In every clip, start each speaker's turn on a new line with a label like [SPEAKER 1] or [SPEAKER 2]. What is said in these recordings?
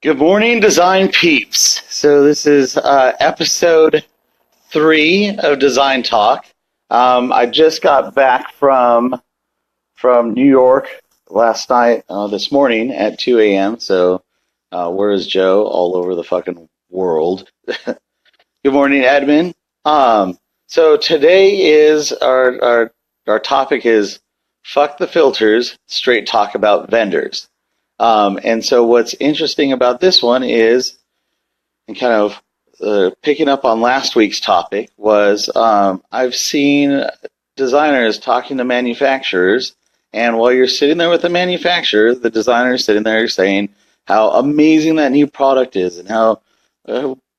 [SPEAKER 1] Good morning, Design Peeps. So this is episode 3 of Design Talk. I just got back from New York last night, this morning at 2 a.m. So where is Joe? All over the fucking world. Good morning, Edmund. So today is our topic is fuck the filters, straight talk about vendors. And so what's interesting about this one is, and kind of picking up on last week's topic, was I've seen designers talking to manufacturers, and while you're sitting there with the manufacturer, the designer is sitting there saying how amazing that new product is and how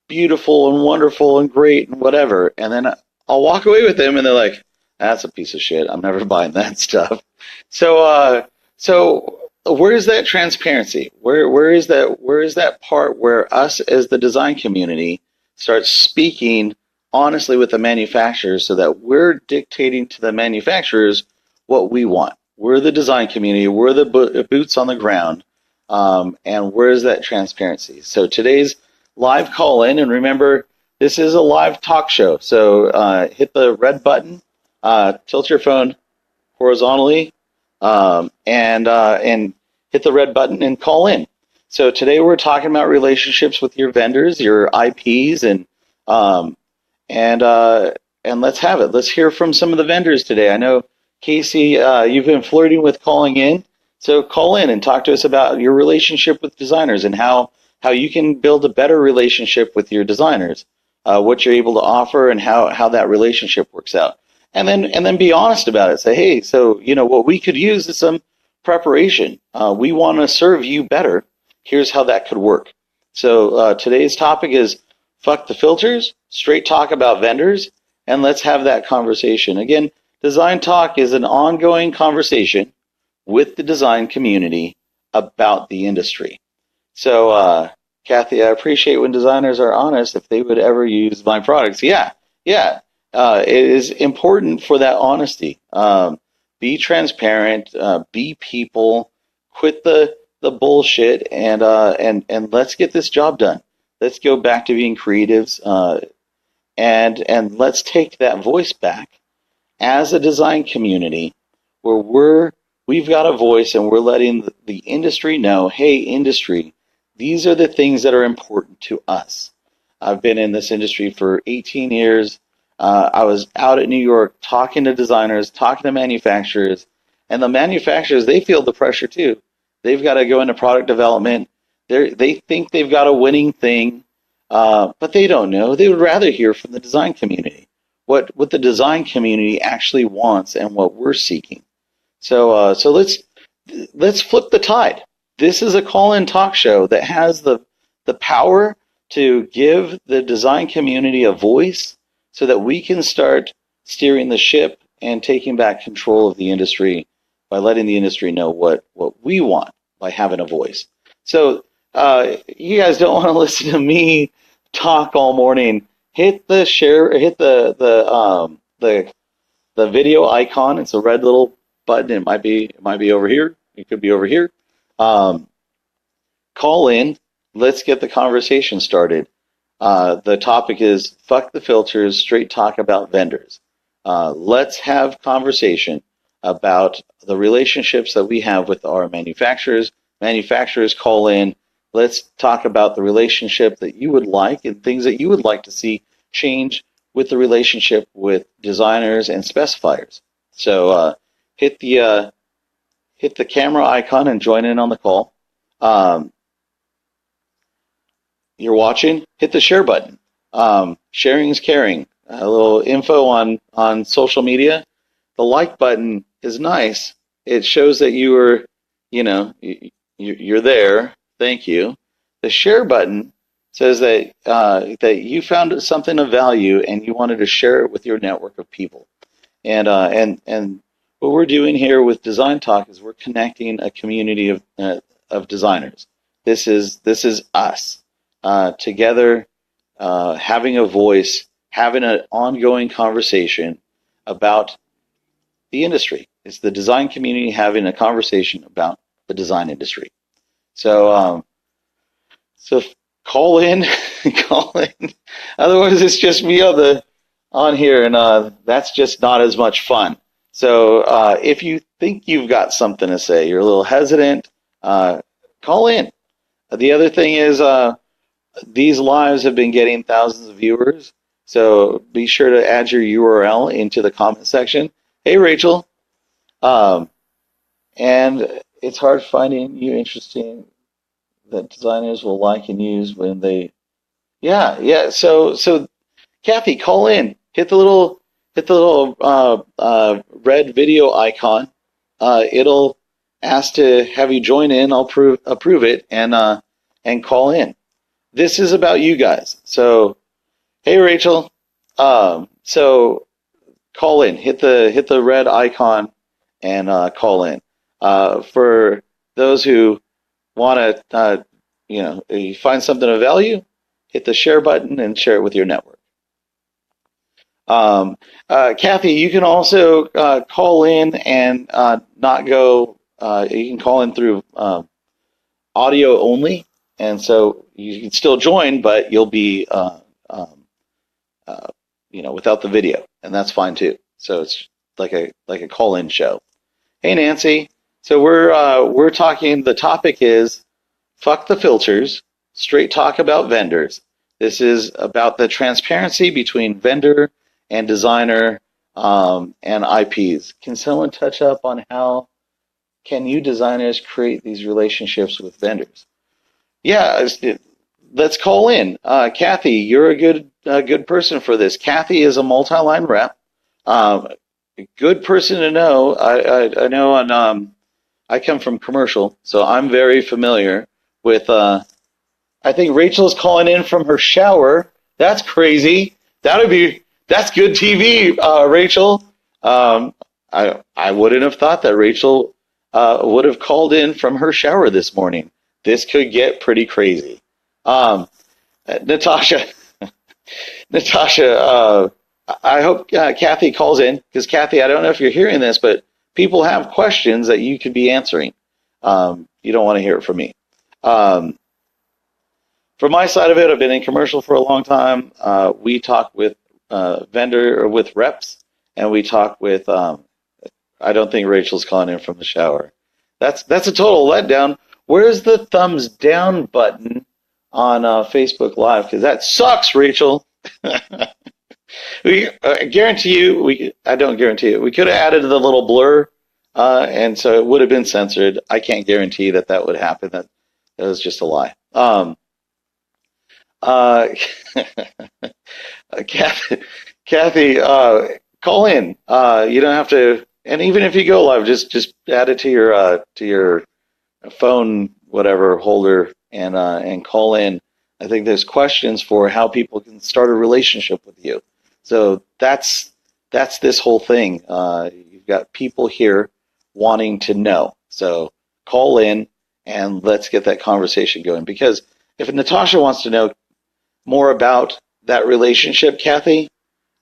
[SPEAKER 1] beautiful and wonderful and great and whatever. And then I'll walk away with them, and they're like, that's a piece of shit. I'm never buying that stuff. So where is that transparency? Where is that part where us as the design community starts speaking honestly with the manufacturers so that we're dictating to the manufacturers what we want? We're the design community. We're the boots on the ground. And where is that transparency? So today's live call in, and remember, this is a live talk show. So hit the red button, tilt your phone horizontally, and hit the red button and call in. So today we're talking about relationships with your vendors, your IPs, and let's have it. Let's hear from some of the vendors today. I know, Casey, you've been flirting with calling in, so call in and talk to us about your relationship with designers and how you can build a better relationship with your designers, what you're able to offer, and how that relationship works out. And then be honest about it. Say, hey, so what we could use is some preparation. We want to serve you better. Here's how that could work. So today's topic is fuck the filters, straight talk about vendors, and let's have that conversation. Again, Design Talk is an ongoing conversation with the design community about the industry. So, Kathy, I appreciate when designers are honest if they would ever use my products. Yeah. It is important for that honesty. Be transparent, be people, quit the bullshit, and let's get this job done. Let's go back to being creatives, and let's take that voice back as a design community where we've got a voice and we're letting the industry know, hey, industry, these are the things that are important to us. I've been in this industry for 18 years. I was out at New York talking to designers, talking to manufacturers, and the manufacturers, they feel the pressure too. They've got to go into product development. They think they've got a winning thing, but they don't know. They would rather hear from the design community, what the design community actually wants and what we're seeking. So let's flip the tide. This is a call-in talk show that has the power to give the design community a voice, so that we can start steering the ship and taking back control of the industry by letting the industry know what we want by having a voice. So you guys don't want to listen to me talk all morning. Hit the share, hit the video icon. It's a red little button. It might be over here. It could be over here. Call in. Let's get the conversation started. The topic is fuck the filters, straight talk about vendors. Let's have conversation about the relationships that we have with our manufacturers. Manufacturers call in. Let's talk about the relationship that you would like and things that you would like to see change with the relationship with designers and specifiers. So hit the camera icon and join in on the call. You're watching, hit the share button. Sharing is caring. A little info on social media. The like button is nice. It shows that you're there. Thank you. The share button says that you found something of value and you wanted to share it with your network of people. And what we're doing here with Design Talk is we're connecting a community of designers. This is us. Together, having a voice, having an ongoing conversation about the industry. It's the design community having a conversation about the design industry. So So call in, call in. Otherwise, it's just me on here, and that's just not as much fun. So if you think you've got something to say, you're a little hesitant, call in. The other thing is these lives have been getting thousands of viewers, so be sure to add your URL into the comment section. Hey, Rachel. Um, and it's hard finding you interesting that designers will like and use when they. Yeah. So Kathy, call in. Hit the little red video icon. It'll ask to have you join in. I'll approve it and call in. This is about you guys. So hey, Rachel. So call in. Hit the red icon and call in. For those who want to, if you find something of value, hit the share button and share it with your network. Kathy, you can also call in and not go. You can call in through audio only, and so you can still join, but you'll be, without the video, and that's fine too. So it's like a call-in show. Hey, Nancy. So we're talking. The topic is fuck the filters. Straight talk about vendors. This is about the transparency between vendor and designer and IPs. Can someone touch up on how can you designers create these relationships with vendors? Yeah, let's call in. Kathy, you're a good person for this. Kathy is a multi-line rep. Good person to know. I know I come from commercial, so I'm very familiar with. I think Rachel's calling in from her shower. That's crazy. That's good TV, Rachel. I wouldn't have thought that Rachel would have called in from her shower this morning. This could get pretty crazy. Natasha, I hope Kathy calls in, because Kathy, I don't know if you're hearing this, but people have questions that you could be answering. You don't want to hear it from me. From my side of it, I've been in commercial for a long time. We talk with vendor or with reps, and we talk with. I don't think Rachel's calling in from the shower. That's a total letdown. Where's the thumbs down button on Facebook Live? Because that sucks, Rachel. I guarantee you. I don't guarantee it. We could have added the little blur, and so it would have been censored. I can't guarantee that would happen. That was just a lie. Kathy, call in. You don't have to, and even if you go live, just add it to your phone, whatever holder, and call in. I think there's questions for how people can start a relationship with you. So that's this whole thing. You've got people here wanting to know. So call in and let's get that conversation going. Because if Natasha wants to know more about that relationship, Kathy,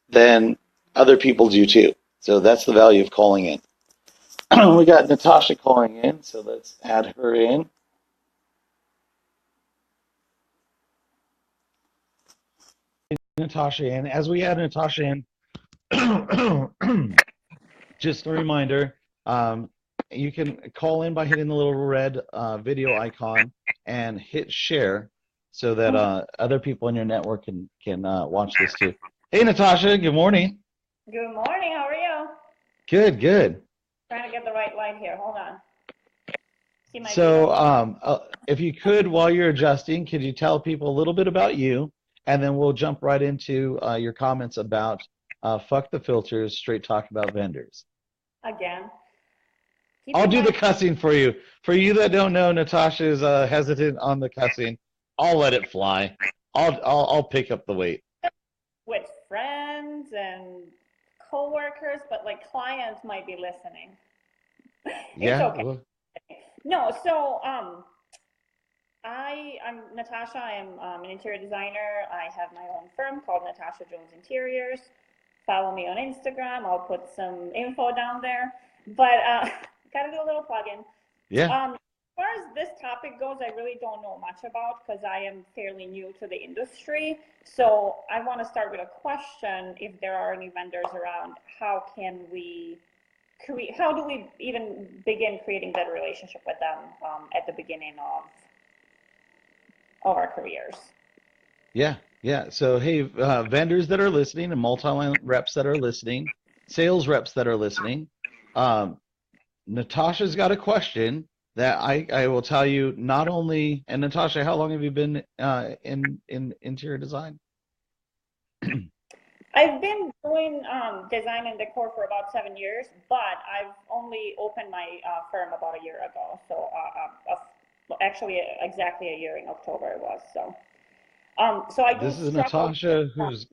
[SPEAKER 1] then other people do too. So that's the value of calling in. We got Natasha calling in, so let's add her in. Natasha in. As we add Natasha in, just a reminder, you can call in by hitting the little red video icon and hit share so that other people in your network can watch this too. Hey, Natasha, good morning.
[SPEAKER 2] Good morning. How are you?
[SPEAKER 1] Good.
[SPEAKER 2] Trying to get the right light here. Hold on.
[SPEAKER 1] So if you could, while you're adjusting, could you tell people a little bit about you, and then we'll jump right into your comments about fuck the filters, straight talk about vendors.
[SPEAKER 2] Again.
[SPEAKER 1] I'll do the cussing for you. For you that don't know, Natasha is hesitant on the cussing. I'll let it fly. I'll pick up the weight.
[SPEAKER 2] With friends and coworkers, but like clients might be listening. It's okay. Well, no, so I'm Natasha. I'm an interior designer. I have my own firm called Natasha Jones Interiors. Follow me on Instagram. I'll put some info down there. But gotta do a little plug-in.
[SPEAKER 1] Yeah.
[SPEAKER 2] far as this topic goes, I really don't know much about because I am fairly new to the industry. So I want to start with a question. If there are any vendors around, how can we how do we even begin creating that relationship with them at the beginning of our careers?
[SPEAKER 1] Yeah, yeah. So, hey, vendors that are listening and multi-line reps that are listening, sales reps that are listening, um, Natasha's got a question that I will tell you not only, and Natasha, how long have you been in interior design?
[SPEAKER 2] I've been doing design and decor for about 7 years, but I've only opened my firm about a year ago. So actually, exactly a year in October it was. So I do
[SPEAKER 1] This is
[SPEAKER 2] struggle.
[SPEAKER 1] Natasha who's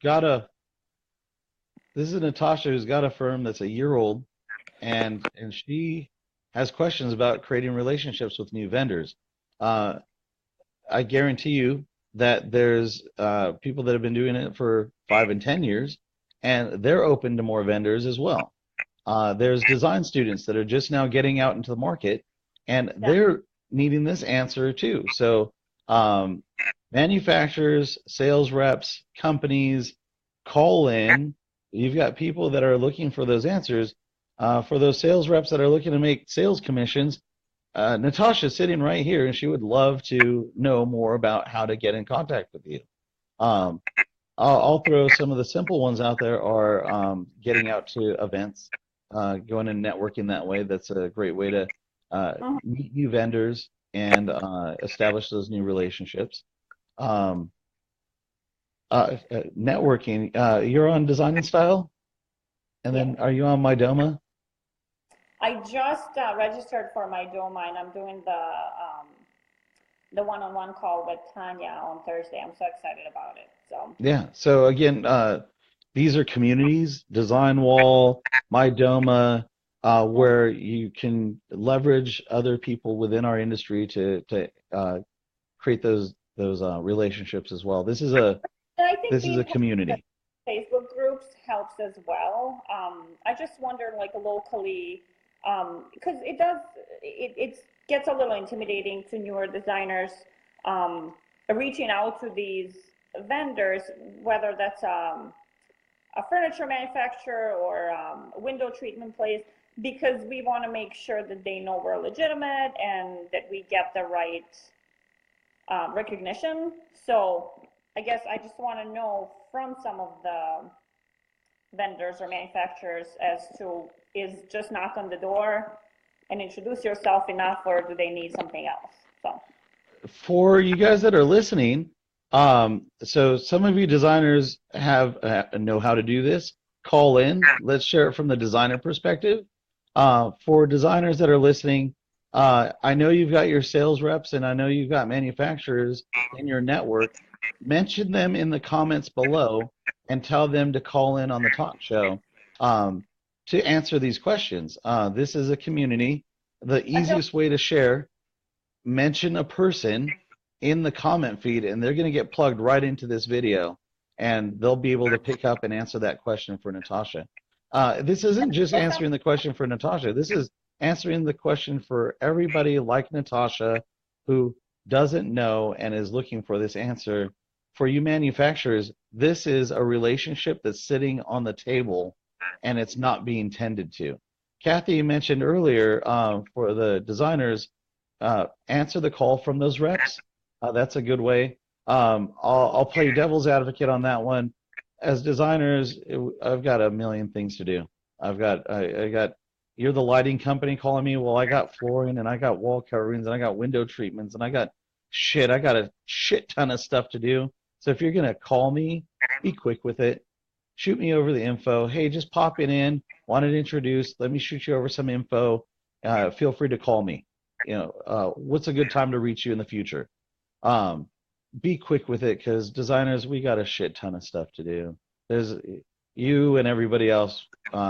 [SPEAKER 1] got a firm that's a year old, and she has questions about creating relationships with new vendors. Uh, I guarantee you that there's people that have been doing it for 5 and 10 years, and they're open to more vendors as well. There's design students that are just now getting out into the market, and they're needing this answer too. So, um, manufacturers, sales reps, companies, call in. You've got people that are looking for those answers. For those sales reps that are looking to make sales commissions, Natasha's sitting right here, and she would love to know more about how to get in contact with you. Um, I'll throw some of the simple ones out there are getting out to events, going and networking that way. That's a great way to meet new vendors and establish those new relationships. Um, Networking, you're on Design and Style, and then are you on MyDoma?
[SPEAKER 2] I just registered for my Doma, and I'm doing the one-on-one call with Tanya on Thursday. I'm so excited about it. So
[SPEAKER 1] Yeah. So again, these are communities, Design Wall, MyDoma, where you can leverage other people within our industry to create those relationships as well.
[SPEAKER 2] and I think
[SPEAKER 1] This is a
[SPEAKER 2] being part of
[SPEAKER 1] community.
[SPEAKER 2] Facebook groups helps as well. I just wonder, like locally, because it gets a little intimidating to newer designers reaching out to these vendors, whether that's a furniture manufacturer or a window treatment place, because we want to make sure that they know we're legitimate and that we get the right recognition. So I guess I just want to know from some of the vendors or manufacturers as to, is just knock on the door and introduce yourself enough, or do they need something else? So
[SPEAKER 1] For you guys that are listening, so some of you designers have know how to do this. Call in. Let's share it from the designer perspective. For designers that are listening, I know you've got your sales reps and I know you've got manufacturers in your network. Mention them in the comments below and tell them to call in on the talk show to answer these questions. This is a community. The easiest way to share, mention a person in the comment feed and they're going to get plugged right into this video and they'll be able to pick up and answer that question for Natasha. This isn't just answering the question for Natasha. This is answering the question for everybody like Natasha who doesn't know and is looking for this answer. For you manufacturers, this is a relationship that's sitting on the table and it's not being tended to. Kathy mentioned earlier for the designers, answer the call from those reps. That's a good way. I'll play devil's advocate on that one. As designers, I've got a million things to do. I got you're the lighting company calling me. Well, I got flooring and I got wall coverings and I got window treatments and I got a shit ton of stuff to do. So if you're gonna call me, be quick with it. Shoot me over the info. Hey, just pop it in. Wanted to introduce. Let me shoot you over some info. Feel free to call me. What's a good time to reach you in the future? Be quick with it because designers, we got a shit ton of stuff to do. There's you and everybody else.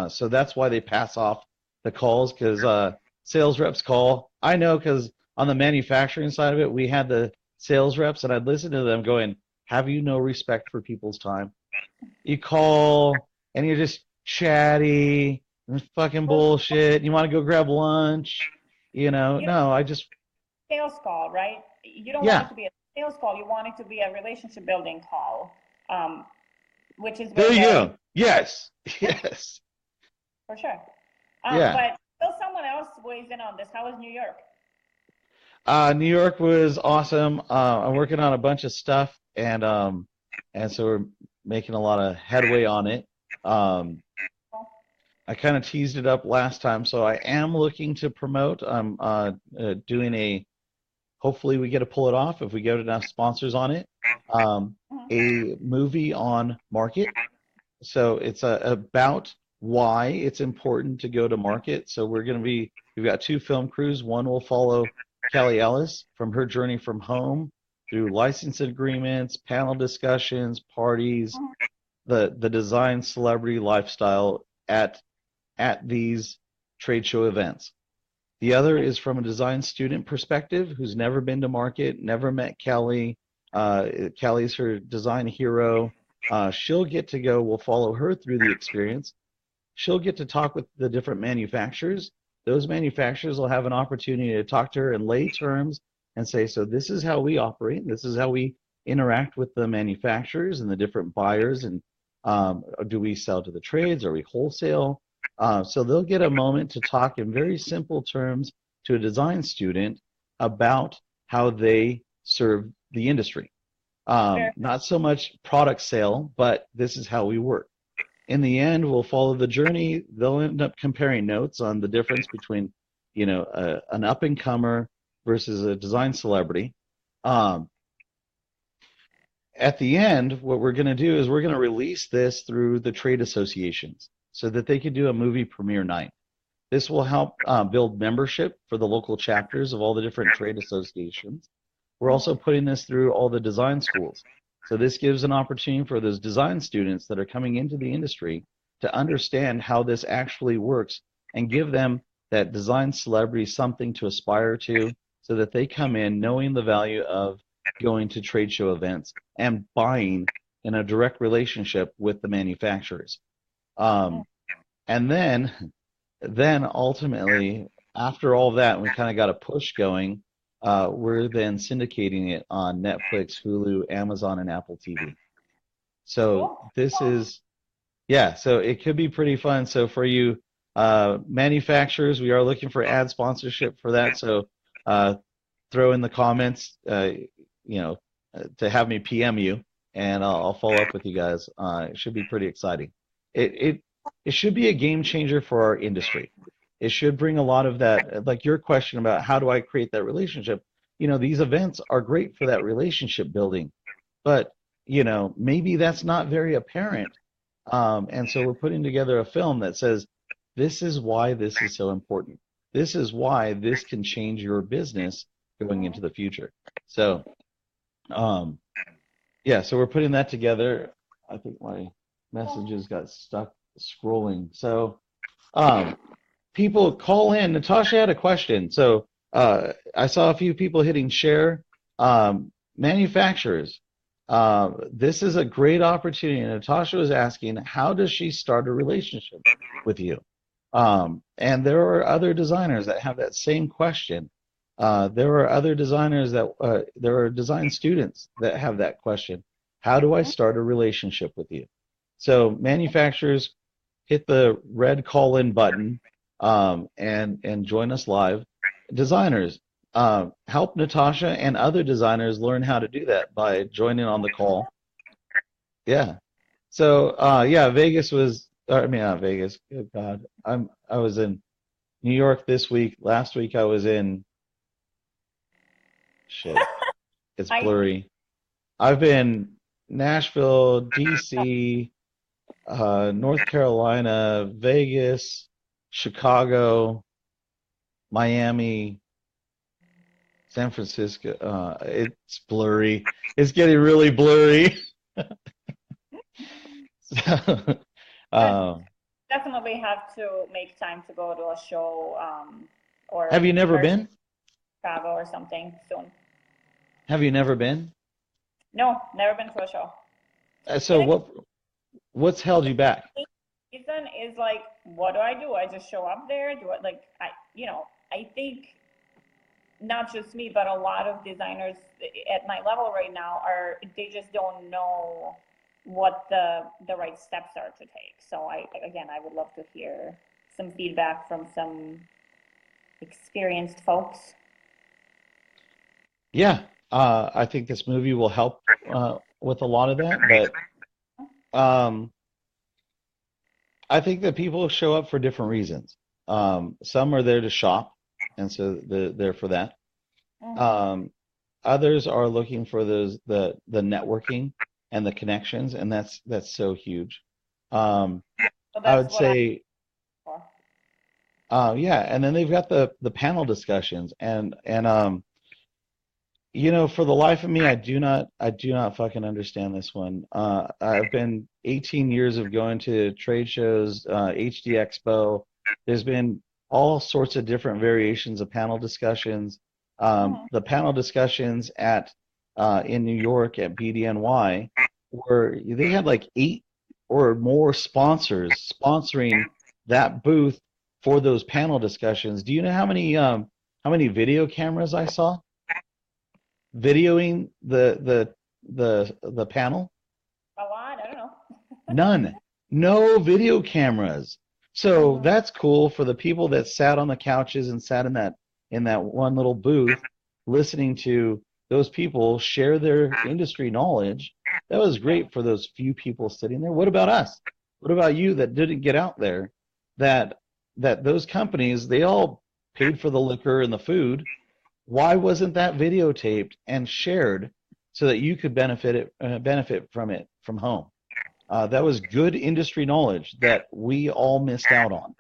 [SPEAKER 1] So that's why they pass off the calls because sales reps call. I know because on the manufacturing side of it, we had the sales reps and I'd listen to them going, have you no respect for people's time? You call and you're just chatty and fucking bullshit. You want to go grab lunch? No, I just
[SPEAKER 2] sales call, right? You don't want
[SPEAKER 3] Yeah,
[SPEAKER 2] it to be a sales call. You want it to be a relationship building call, which is
[SPEAKER 3] there
[SPEAKER 2] where
[SPEAKER 3] you
[SPEAKER 2] the
[SPEAKER 3] go. Yes, yes,
[SPEAKER 2] for sure.
[SPEAKER 3] yeah.
[SPEAKER 2] But still, someone else weighs in on this. How was New York?
[SPEAKER 3] New York was awesome. I'm working on a bunch of stuff, and so we're making a lot of headway on it. Um, I kind of teased it up last time, so I am looking to promote. I'm doing a. Hopefully, we get to pull it off if we get enough sponsors on it. Um,
[SPEAKER 2] Mhm.
[SPEAKER 3] a movie on market. So it's about why it's important to go to market. So we've got two film crews. One will follow Kelly Ellis from her journey from home through license agreements, panel discussions, parties, the design celebrity lifestyle at these trade show events. The other is from a design student perspective who's never been to market, never met Kelly. Kelly's her design hero. She'll get to go, we'll follow her through the experience. She'll get to talk with the different manufacturers. Those manufacturers will have an opportunity to talk to her in lay terms and say, so this is how we operate. This is how we interact with the manufacturers and the different buyers. And do we sell to the trades? Are we wholesale? So they'll get a moment to talk in very simple terms to a design student about how they serve the industry.
[SPEAKER 2] Fair.
[SPEAKER 3] Not so much product sale, but this is how we work. In the end, we'll follow the journey. They'll end up comparing notes on the difference between, an up and comer versus a design celebrity. Um, at the end, what we're going to do is we're going to release this through the trade associations so that they can do a movie premiere night. This will help build membership for the local chapters of all the different trade associations. We're also putting this through all the design schools. So this gives an opportunity for those design students that are coming into the industry to understand how this actually works and give them that design celebrity something to aspire to so that they come in knowing the value of going to trade show events and buying in a direct relationship with the manufacturers. Um, and then ultimately, after all that, we kind of got a push going. We're then syndicating it on Netflix, Hulu, Amazon, and Apple TV. So
[SPEAKER 2] Cool.
[SPEAKER 3] this is, yeah, so it could be pretty fun. So for you manufacturers, we are looking for ad sponsorship for that. So uh, throw in the comments, to have me PM you, and I'll follow up with you guys. It should be pretty exciting. It it it should be a game changer for our industry. It should bring a lot of that, like your question about how do I create that relationship. These events are great for that relationship building, but maybe that's not very apparent. And so we're putting together a film that says, this is why this is so important. This is why this can change your business going into the future. So, um, yeah, so we're putting that together. I think my messages got stuck scrolling. So, um, people call in. Natasha had a question. So, I saw a few people hitting share. Manufacturers, this is a great opportunity. Natasha was asking, how does she start a relationship with you? And there are other designers that have that same question. There are other designers there are design students that have that question. How do I start a relationship with you? So manufacturers, hit the red call in button, and join us live. Designers, help Natasha and other designers learn how to do that by joining on the call. Yeah. So yeah, Vegas was. I mean, not Vegas. Good God, I was in New York this week. Last week I was in shit. It's
[SPEAKER 2] I
[SPEAKER 3] blurry. I've been Nashville, DC, North Carolina, Vegas, Chicago, Miami, San Francisco. It's blurry. It's getting really blurry. So,
[SPEAKER 2] should
[SPEAKER 3] um,
[SPEAKER 2] definitely have to make time to go to a show, or
[SPEAKER 3] have you never
[SPEAKER 2] immerse
[SPEAKER 3] been?
[SPEAKER 2] Chicago or something soon.
[SPEAKER 3] Have you never been?
[SPEAKER 2] No, never been to a show.
[SPEAKER 3] So
[SPEAKER 2] And
[SPEAKER 3] what's held you back?
[SPEAKER 2] the reason is what do? I just show up there? Do I I think not just me, but a lot of designers at my level right now they just don't know what the right steps are to take. So I would love to hear some feedback from some experienced folks.
[SPEAKER 3] Yeah, I think this movie will help with a lot of that, but I think that people show up for different reasons. Some are there to shop, and so they're there for that. Um, Others are looking for the networking and the connections, and that's so huge.
[SPEAKER 2] So
[SPEAKER 3] I would
[SPEAKER 2] that's what
[SPEAKER 3] say, yeah, and then they've got the panel discussions, and you know, for the life of me, I do not fucking understand this one. I've been 18 years of going to trade shows, HD Expo. There's been all sorts of different variations of panel discussions. The panel discussions at in New York at BDNY, where they had like 8 or more sponsors sponsoring that booth for those panel discussions. Do you know how many video cameras I saw videoing the panel?
[SPEAKER 2] a lot. I don't know.
[SPEAKER 3] None. No video cameras. So that's cool for the people that sat on the couches and sat in that one little booth listening to those people share their industry knowledge. That was great for those few people sitting there. What about us? What about you that didn't get out there? That those companies, they all paid for the liquor and the food. Why wasn't that videotaped and shared so that you could benefit from it from home? That was good industry knowledge that we all missed out on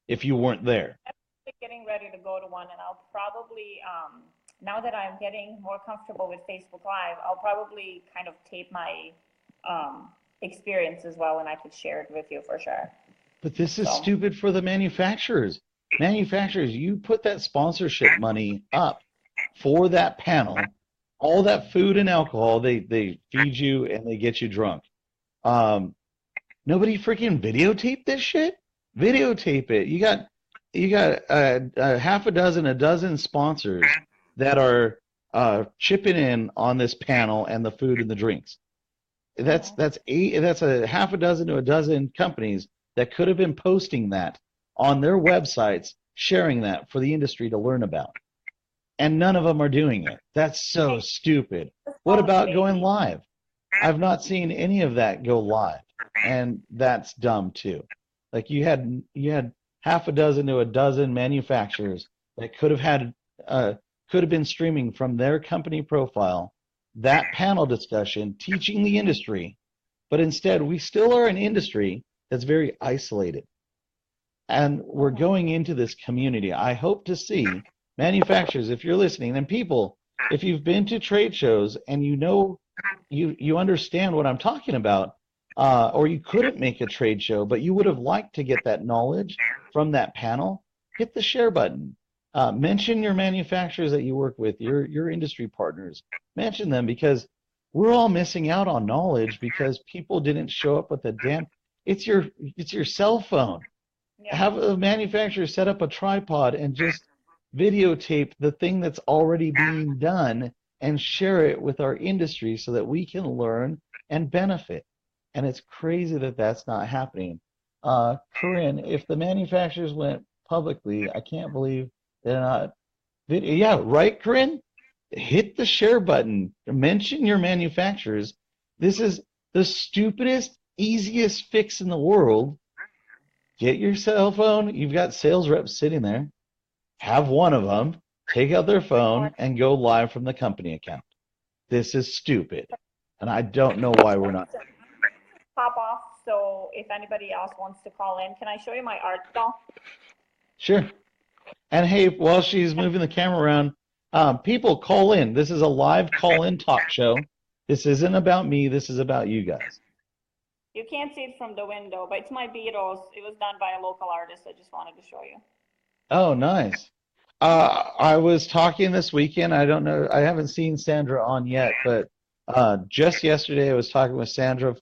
[SPEAKER 3] if you weren't there.
[SPEAKER 2] I'm getting ready to go to one, and I'll probably, now that I'm getting more comfortable with Facebook Live, I'll probably kind of tape my experience as well, and I could share it with you for sure.
[SPEAKER 3] But this is stupid for the manufacturers. Manufacturers, you put that sponsorship money up for that panel, all that food and alcohol, they feed you and they get you drunk. Nobody freaking videotape this shit? Videotape it. You got a half a dozen sponsors that are chipping in on this panel and the food and the drinks. That's a half a dozen to a dozen companies that could have been posting that on their websites, sharing that for the industry to learn about. And none of them are doing it. That's so stupid. What about going live? I've not seen any of that go live, and that's dumb too. Like you had half a dozen to a dozen manufacturers that could have been streaming from their company profile that panel discussion, teaching the industry, but instead we still are an industry that's very isolated, and we're going into this community. I hope to see manufacturers, if you're listening, and people, if you've been to trade shows and you know you understand what I'm talking about, or you couldn't make a trade show, but you would have liked to get that knowledge from that panel, hit the share button. Mention your manufacturers that you work with, your industry partners. Mention them, because we're all missing out on knowledge because people didn't show up with a damn. It's your cell phone. Yeah. Have a manufacturer set up a tripod and just videotape the thing that's already being done and share it with our industry so that we can learn and benefit. And it's crazy that that's not happening. Corinne, if the manufacturers went publicly, I can't believe they're not. Yeah, right, Corinne? Hit the share button. Mention your manufacturers. This is the stupidest, easiest fix in the world. Get your cell phone. You've got sales reps sitting there. Have one of them take out their phone and go live from the company account. This is stupid, and I don't know why we're not.
[SPEAKER 2] Pop off, so if anybody else wants to call in, can I show you my art doll?
[SPEAKER 3] Sure. And hey, while she's moving the camera around, people call in. This is a live call-in talk show. This isn't about me. This is about you guys.
[SPEAKER 2] You can't see it from the window, but it's my Beatles. It was done by a local artist. I just wanted to show you.
[SPEAKER 3] Oh, nice. I was talking this weekend. I don't know. I haven't seen Sandra on yet, but just yesterday I was talking with Sandra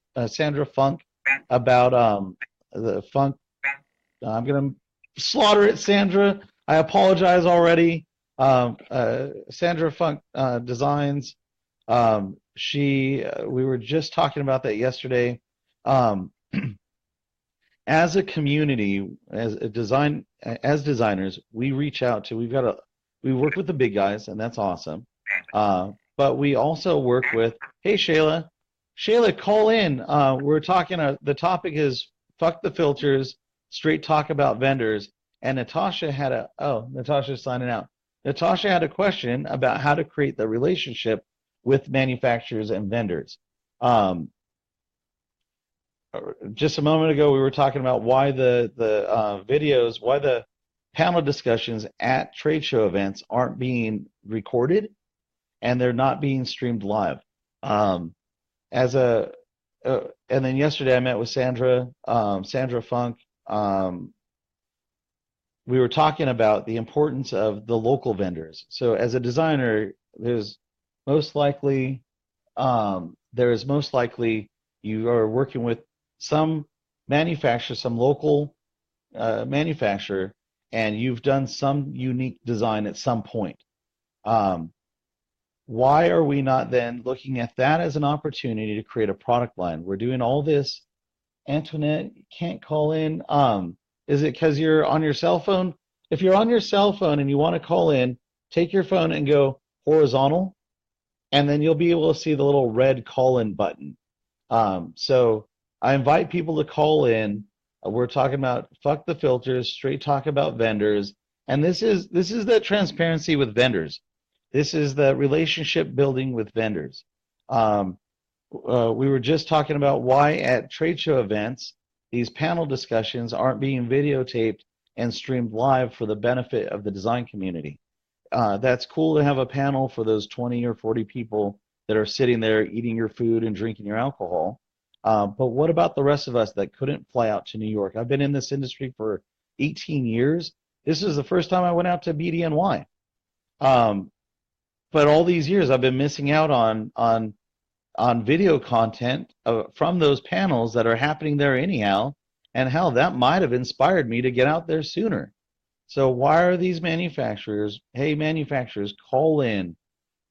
[SPEAKER 3] Funk about the funk. I'm gonna slaughter it, Sandra. I apologize already. Sandra Funk Designs. We were just talking about that yesterday. Um, as a community, as designers, we reach out to. We work with the big guys, and that's awesome. But we also work with. Hey, Shayla. Shayla, call in. We're talking. The topic is fuck the filters. Straight talk about vendors. And Natasha had a. Oh, Natasha's signing out. Natasha had a question about how to create the relationship with manufacturers and vendors. Just a moment ago, we were talking about why the videos, why the panel discussions at trade show events aren't being recorded and they're not being streamed live. As a and then yesterday I met with Sandra Funk. We were talking about the importance of the local vendors. So as a designer, most likely there is most likely you are working with some manufacturer, some local manufacturer, and you've done some unique design at some point. Why are we not then looking at that as an opportunity to create a product line? We're doing all this. Antoinette, you can't call in. Is it because you're on your cell phone? If you're on your cell phone and you want to call in, take your phone and go horizontal, and then you'll be able to see the little red call-in button. So I invite people to call in. We're talking about fuck the filters, straight talk about vendors, and this is the transparency with vendors. This is the relationship building with vendors. We were just talking about why at trade show events these panel discussions aren't being videotaped and streamed live for the benefit of the design community. That's cool to have a panel for those 20 or 40 people that are sitting there eating your food and drinking your alcohol. But what about the rest of us that couldn't fly out to New York? I've been in this industry for 18 years. This is the first time I went out to BDNY. But all these years I've been missing out on video content from those panels that are happening there anyhow, and hell, that might have inspired me to get out there sooner. So why are these manufacturers, hey manufacturers, call in.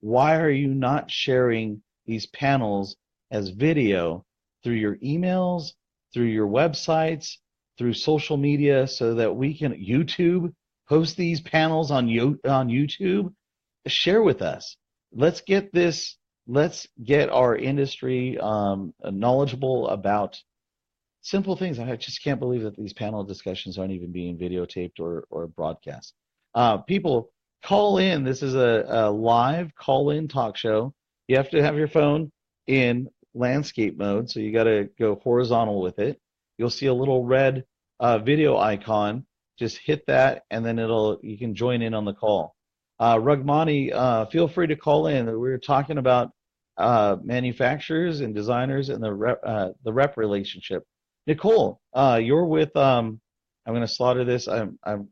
[SPEAKER 3] Why are you not sharing these panels as video through your emails, through your websites, through social media so that we can post these panels on YouTube? Share with us. Let's get our industry knowledgeable about simple things. I just can't believe that these panel discussions aren't even being videotaped or broadcast. People, call in. This is a live call-in talk show. You have to have your phone in landscape mode, so you got to go horizontal with it. You'll see a little red video icon. Just hit that, and then you can join in on the call. Rugmani, feel free to call in. We're talking about manufacturers and designers and the rep relationship. Nicole, you're with. I'm going to slaughter this. I'm going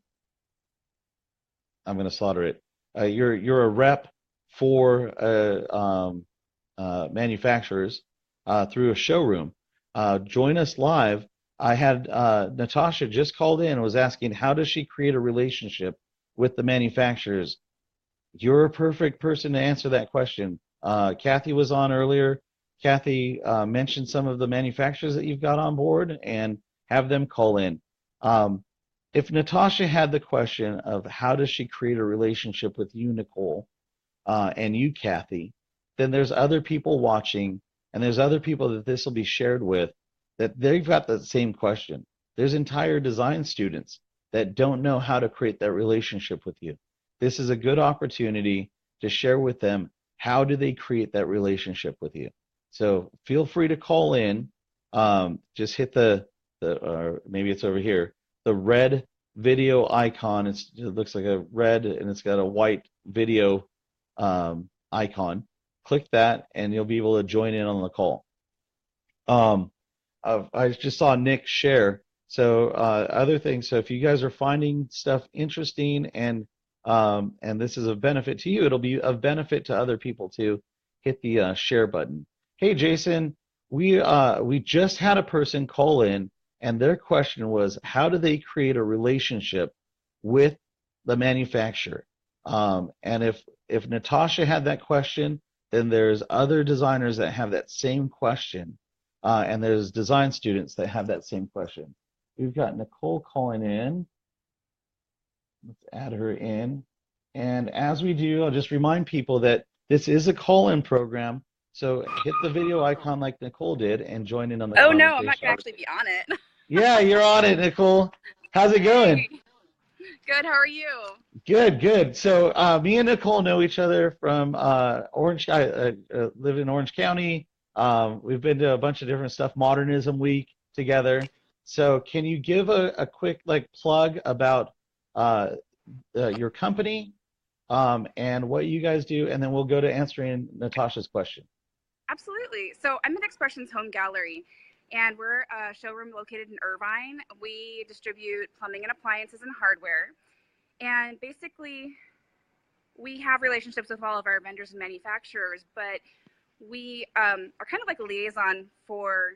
[SPEAKER 3] to slaughter it. You're a rep for manufacturers through a showroom. Join us live. I had Natasha just called in and was asking how does she create a relationship with the manufacturers. You're a perfect person to answer that question. Kathy was on earlier. Kathy mentioned some of the manufacturers that you've got on board and have them call in. If Natasha had the question of how does she create a relationship with you, Nicole, and you, Kathy, then there's other people watching and there's other people that this will be shared with that they've got the same question. There's entire design students that don't know how to create that relationship with you. This is a good opportunity to share with them how do they create that relationship with you. So feel free to call in. Just hit or maybe it's over here, the red video icon. It looks like a red and it's got a white video icon. Click that and you'll be able to join in on the call. I just saw Nick share. So other things. So if you guys are finding stuff interesting and this is of benefit to you, it'll be of benefit to other people too. Hit the share button. Hey, Jason, we just had a person call in, and their question was, how do they create a relationship with the manufacturer? And if Natasha had that question, then there's other designers that have that same question, and there's design students that have that same question. We've got Nicole calling in. Let's add her in. And as we do, I'll just remind people that this is a call-in program. So hit the video icon like Nicole did and join in on the
[SPEAKER 4] Oh
[SPEAKER 3] conversation.
[SPEAKER 4] no, I'm not gonna actually be on it.
[SPEAKER 3] Yeah, you're on it, Nicole. How's it going?
[SPEAKER 4] Hey. Good, how are you?
[SPEAKER 3] Good, good. So me and Nicole know each other from Orange. I live in Orange County. We've been to a bunch of different stuff, Modernism Week together. So can you give a quick plug about your company and what you guys do, and then we'll go to answering Natasha's question.
[SPEAKER 4] Absolutely. So I'm at Expressions Home Gallery, and we're a showroom located in Irvine. We distribute plumbing and appliances and hardware. And basically, we have relationships with all of our vendors and manufacturers, but we are kind of like a liaison for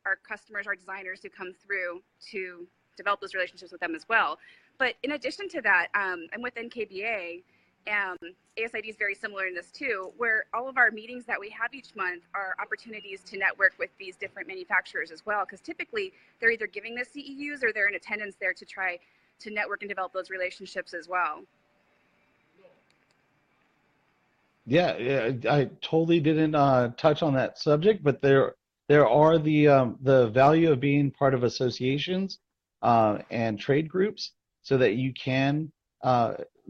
[SPEAKER 4] our customers, our designers who come through to develop those relationships with them as well. But in addition to that, I'm with NKBA. ASID is very similar in this too, where all of our meetings that we have each month are opportunities to network with these different manufacturers as well, because typically they're either giving the CEUs or they're in attendance there to try to network and develop those relationships as well.
[SPEAKER 3] Yeah, I totally didn't touch on that subject, but there are the value of being part of associations and trade groups, so that you can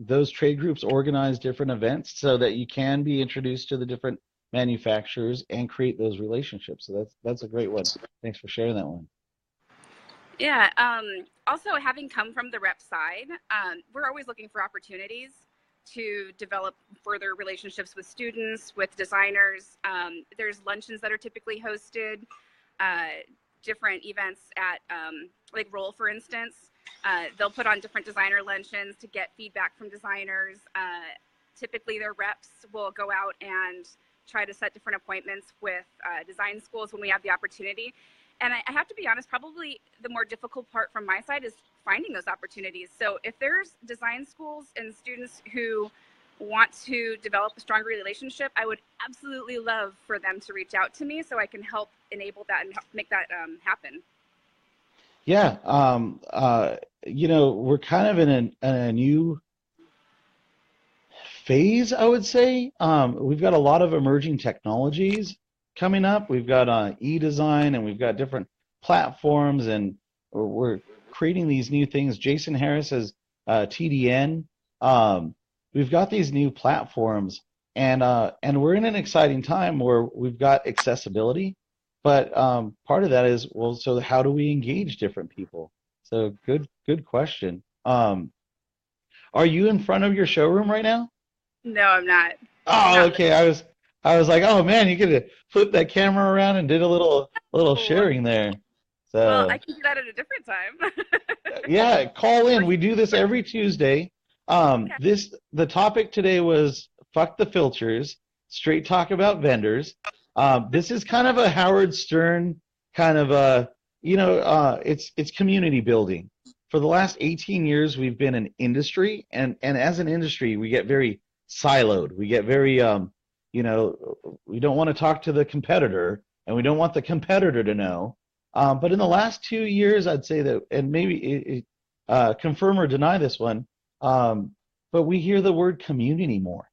[SPEAKER 3] those trade groups organize different events so that you can be introduced to the different manufacturers and create those relationships. So that's a great one. Thanks for sharing that one.
[SPEAKER 4] Yeah. Also, having come from the rep side, we're always looking for opportunities to develop further relationships with students, with designers. There's luncheons that are typically hosted, different events at like Roll, for instance. They'll put on different designer luncheons to get feedback from designers. Typically, their reps will go out and try to set different appointments with design schools when we have the opportunity. And I have to be honest, probably the more difficult part from my side is finding those opportunities. So if there's design schools and students who want to develop a stronger relationship, I would absolutely love for them to reach out to me so I can help enable that and make that happen.
[SPEAKER 3] Yeah, we're kind of in a new phase, I would say. We've got a lot of emerging technologies coming up. We've got e-design, and we've got different platforms, and we're creating these new things. Jason Harris has TDN. We've got these new platforms, and we're in an exciting time where we've got accessibility. But part of that is, well, so how do we engage different people? So good question. Are you in front of your showroom right now?
[SPEAKER 4] No, I'm not.
[SPEAKER 3] Oh, okay. I was like, oh man, you could have flipped that camera around and did a little sharing there. So
[SPEAKER 4] well, I can do that at a different time.
[SPEAKER 3] yeah, call in. We do this every Tuesday.
[SPEAKER 4] Okay.
[SPEAKER 3] The topic today was fuck the filters, straight talk about vendors. This is kind of a Howard Stern kind of it's community building. For the last 18 years, we've been an industry, and as an industry, we get very siloed. We get very we don't want to talk to the competitor, and we don't want the competitor to know. But in the last 2 years, I'd say that, and maybe confirm or deny this one, but we hear the word community more,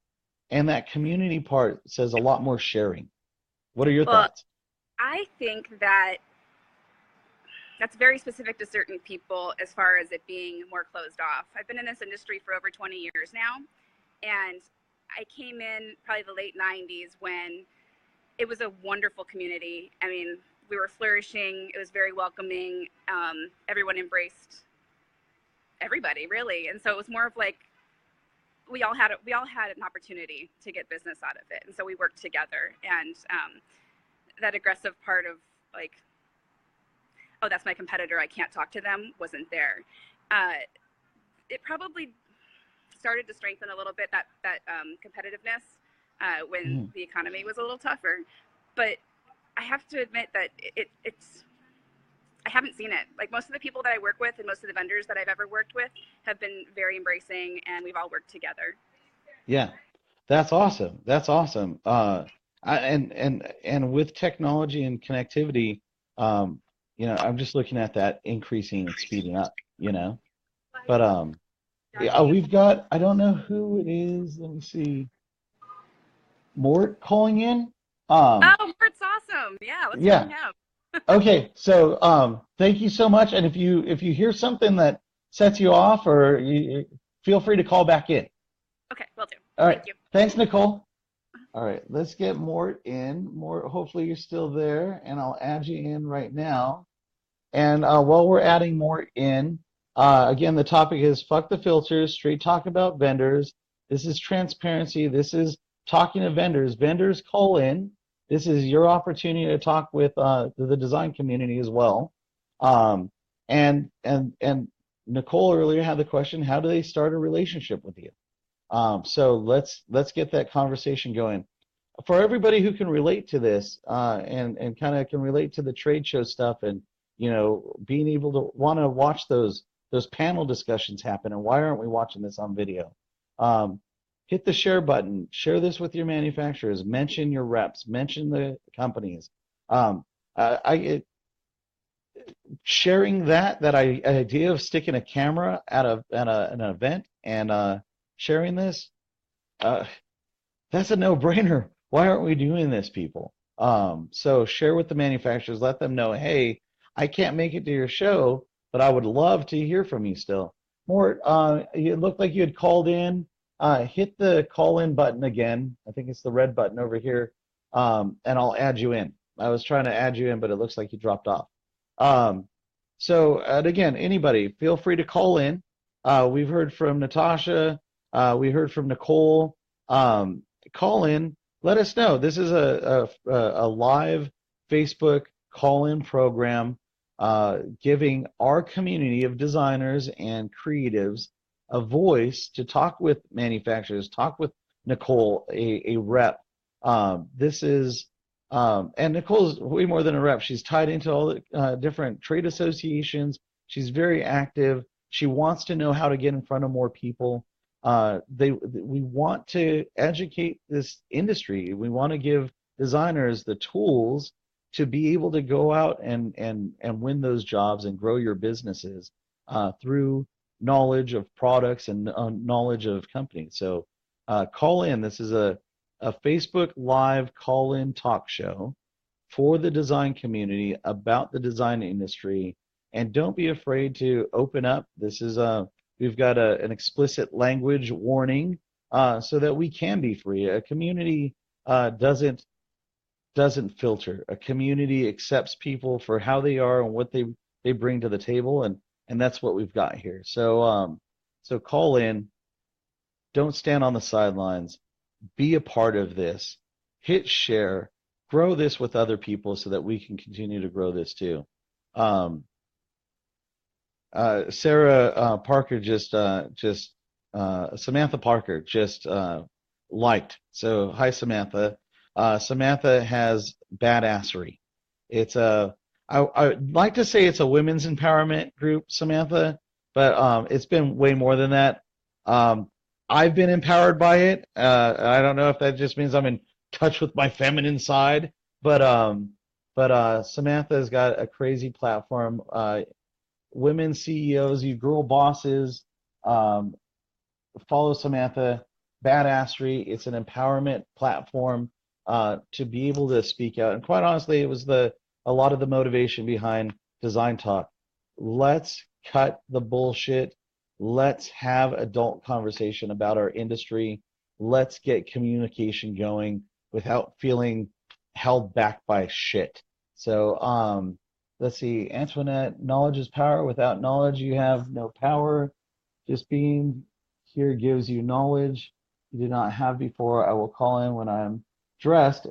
[SPEAKER 3] and that community part says a lot more sharing. What are your thoughts?
[SPEAKER 4] I think that that's very specific to certain people as far as it being more closed off. I've been in this industry for over 20 years now, and I came in probably the late 90s when it was a wonderful community. I mean, we were flourishing. It was very welcoming. Everyone embraced everybody, really. And so it was more of like we all had an opportunity to get business out of it. And so we worked together. And that aggressive part of like, oh, that's my competitor, I can't talk to them, wasn't there. It probably started to strengthen a little bit, that competitiveness when the economy was a little tougher. But I have to admit that I haven't seen it. Like most of the people that I work with and most of the vendors that I've ever worked with have been very embracing, and we've all worked together.
[SPEAKER 3] Yeah, that's awesome. That's awesome. And with technology and connectivity, I'm just looking at that increasing and speeding up. But yeah, we've got, I don't know who it is. Let me see. Mort calling in. Um,
[SPEAKER 4] Oh, Bert's awesome. Yeah, let's hear from
[SPEAKER 3] yeah.
[SPEAKER 4] him.
[SPEAKER 3] Okay. So thank you so much. And if you hear something that sets you off, or feel free to call back in.
[SPEAKER 4] Okay, will do.
[SPEAKER 3] All
[SPEAKER 4] Thank
[SPEAKER 3] right.
[SPEAKER 4] you.
[SPEAKER 3] Thanks, Nicole. All right, let's get Mort in. Mort, hopefully you're still there, and I'll add you in right now. And while we're adding Mort in, again, the topic is fuck the filters, straight talk about vendors. This is transparency. This is talking to vendors. Vendors call in. This is your opportunity to talk with the design community as well. Um, and Nicole earlier had the question, how do they start a relationship with you? So let's get that conversation going. For everybody who can relate to this, and kind of can relate to the trade show stuff, and being able to want to watch those panel discussions happen, and why aren't we watching this on video? Um, Hit the share button. Share this with your manufacturers. Mention your reps. Mention the companies. Um, Sharing that idea of sticking a camera at an event and sharing this, uh, that's a no-brainer. Why aren't we doing this, people? So share with the manufacturers. Let them know, hey, I can't make it to your show, but I would love to hear from you still. Mort, it looked like you had called in. Hit the call-in button again. I think it's the red button over here, and I'll add you in. I was trying to add you in, but it looks like you dropped off. And again, anybody, feel free to call in. We've heard from Natasha. We heard from Nicole. Call in. Let us know. This is a live Facebook call-in program, giving our community of designers and creatives a voice to talk with manufacturers, talk with Nicole, a rep. This is And Nicole's way more than a rep. She's tied into all the different trade associations. She's very active. She wants to know how to get in front of more people. We want to educate this industry. We want to give designers the tools to be able to go out and win those jobs and grow your businesses through knowledge of products and knowledge of companies. So call in. This is a Facebook Live call-in talk show for the design community about the design industry. And don't be afraid to open up. This is we've got an explicit language warning so that we can be free. A community doesn't filter. A community accepts people for how they are and what they bring to the table, and that's what we've got here. So call in. Don't stand on the sidelines. Be a part of this. Hit share. Grow this with other people so that we can continue to grow this too. Sarah Parker Samantha Parker just liked. So hi, Samantha. Samantha has badassery. I'd like to say it's a women's empowerment group, Samantha, but it's been way more than that. I've been empowered by it. I don't know if that just means I'm in touch with my feminine side, but Samantha's got a crazy platform. Women CEOs, you girl bosses, follow Samantha. Badassery. It's an empowerment platform to be able to speak out. And quite honestly, it was a lot of the motivation behind Design Talk. Let's cut the bullshit. Let's have adult conversation about our industry. Let's get communication going without feeling held back by shit. So let's see, Antoinette, knowledge is power. Without knowledge, you have no power. Just being here gives you knowledge you did not have before. I will call in when I'm dressed.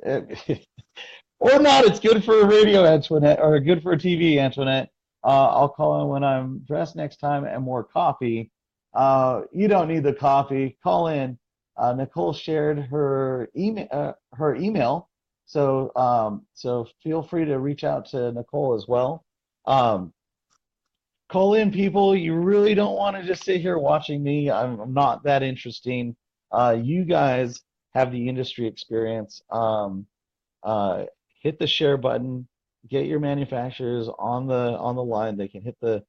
[SPEAKER 3] Or not, it's good for a radio, Antoinette, or good for a TV, Antoinette. I'll call in when I'm dressed next time and more coffee. You don't need the coffee. Call in. Nicole shared her email, so feel free to reach out to Nicole as well. Call in, people. You really don't want to just sit here watching me. I'm not that interesting. You guys have the industry experience. Hit the share button. Get your manufacturers on the line. They can hit the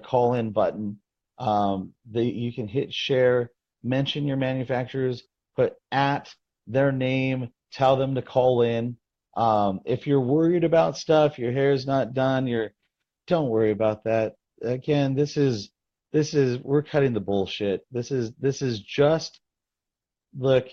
[SPEAKER 3] call in button. You can hit share. Mention your manufacturers. Put at their name. Tell them to call in. If you're worried about stuff, your hair's not done. Don't worry about that. Again, we're cutting the bullshit. This is just, look,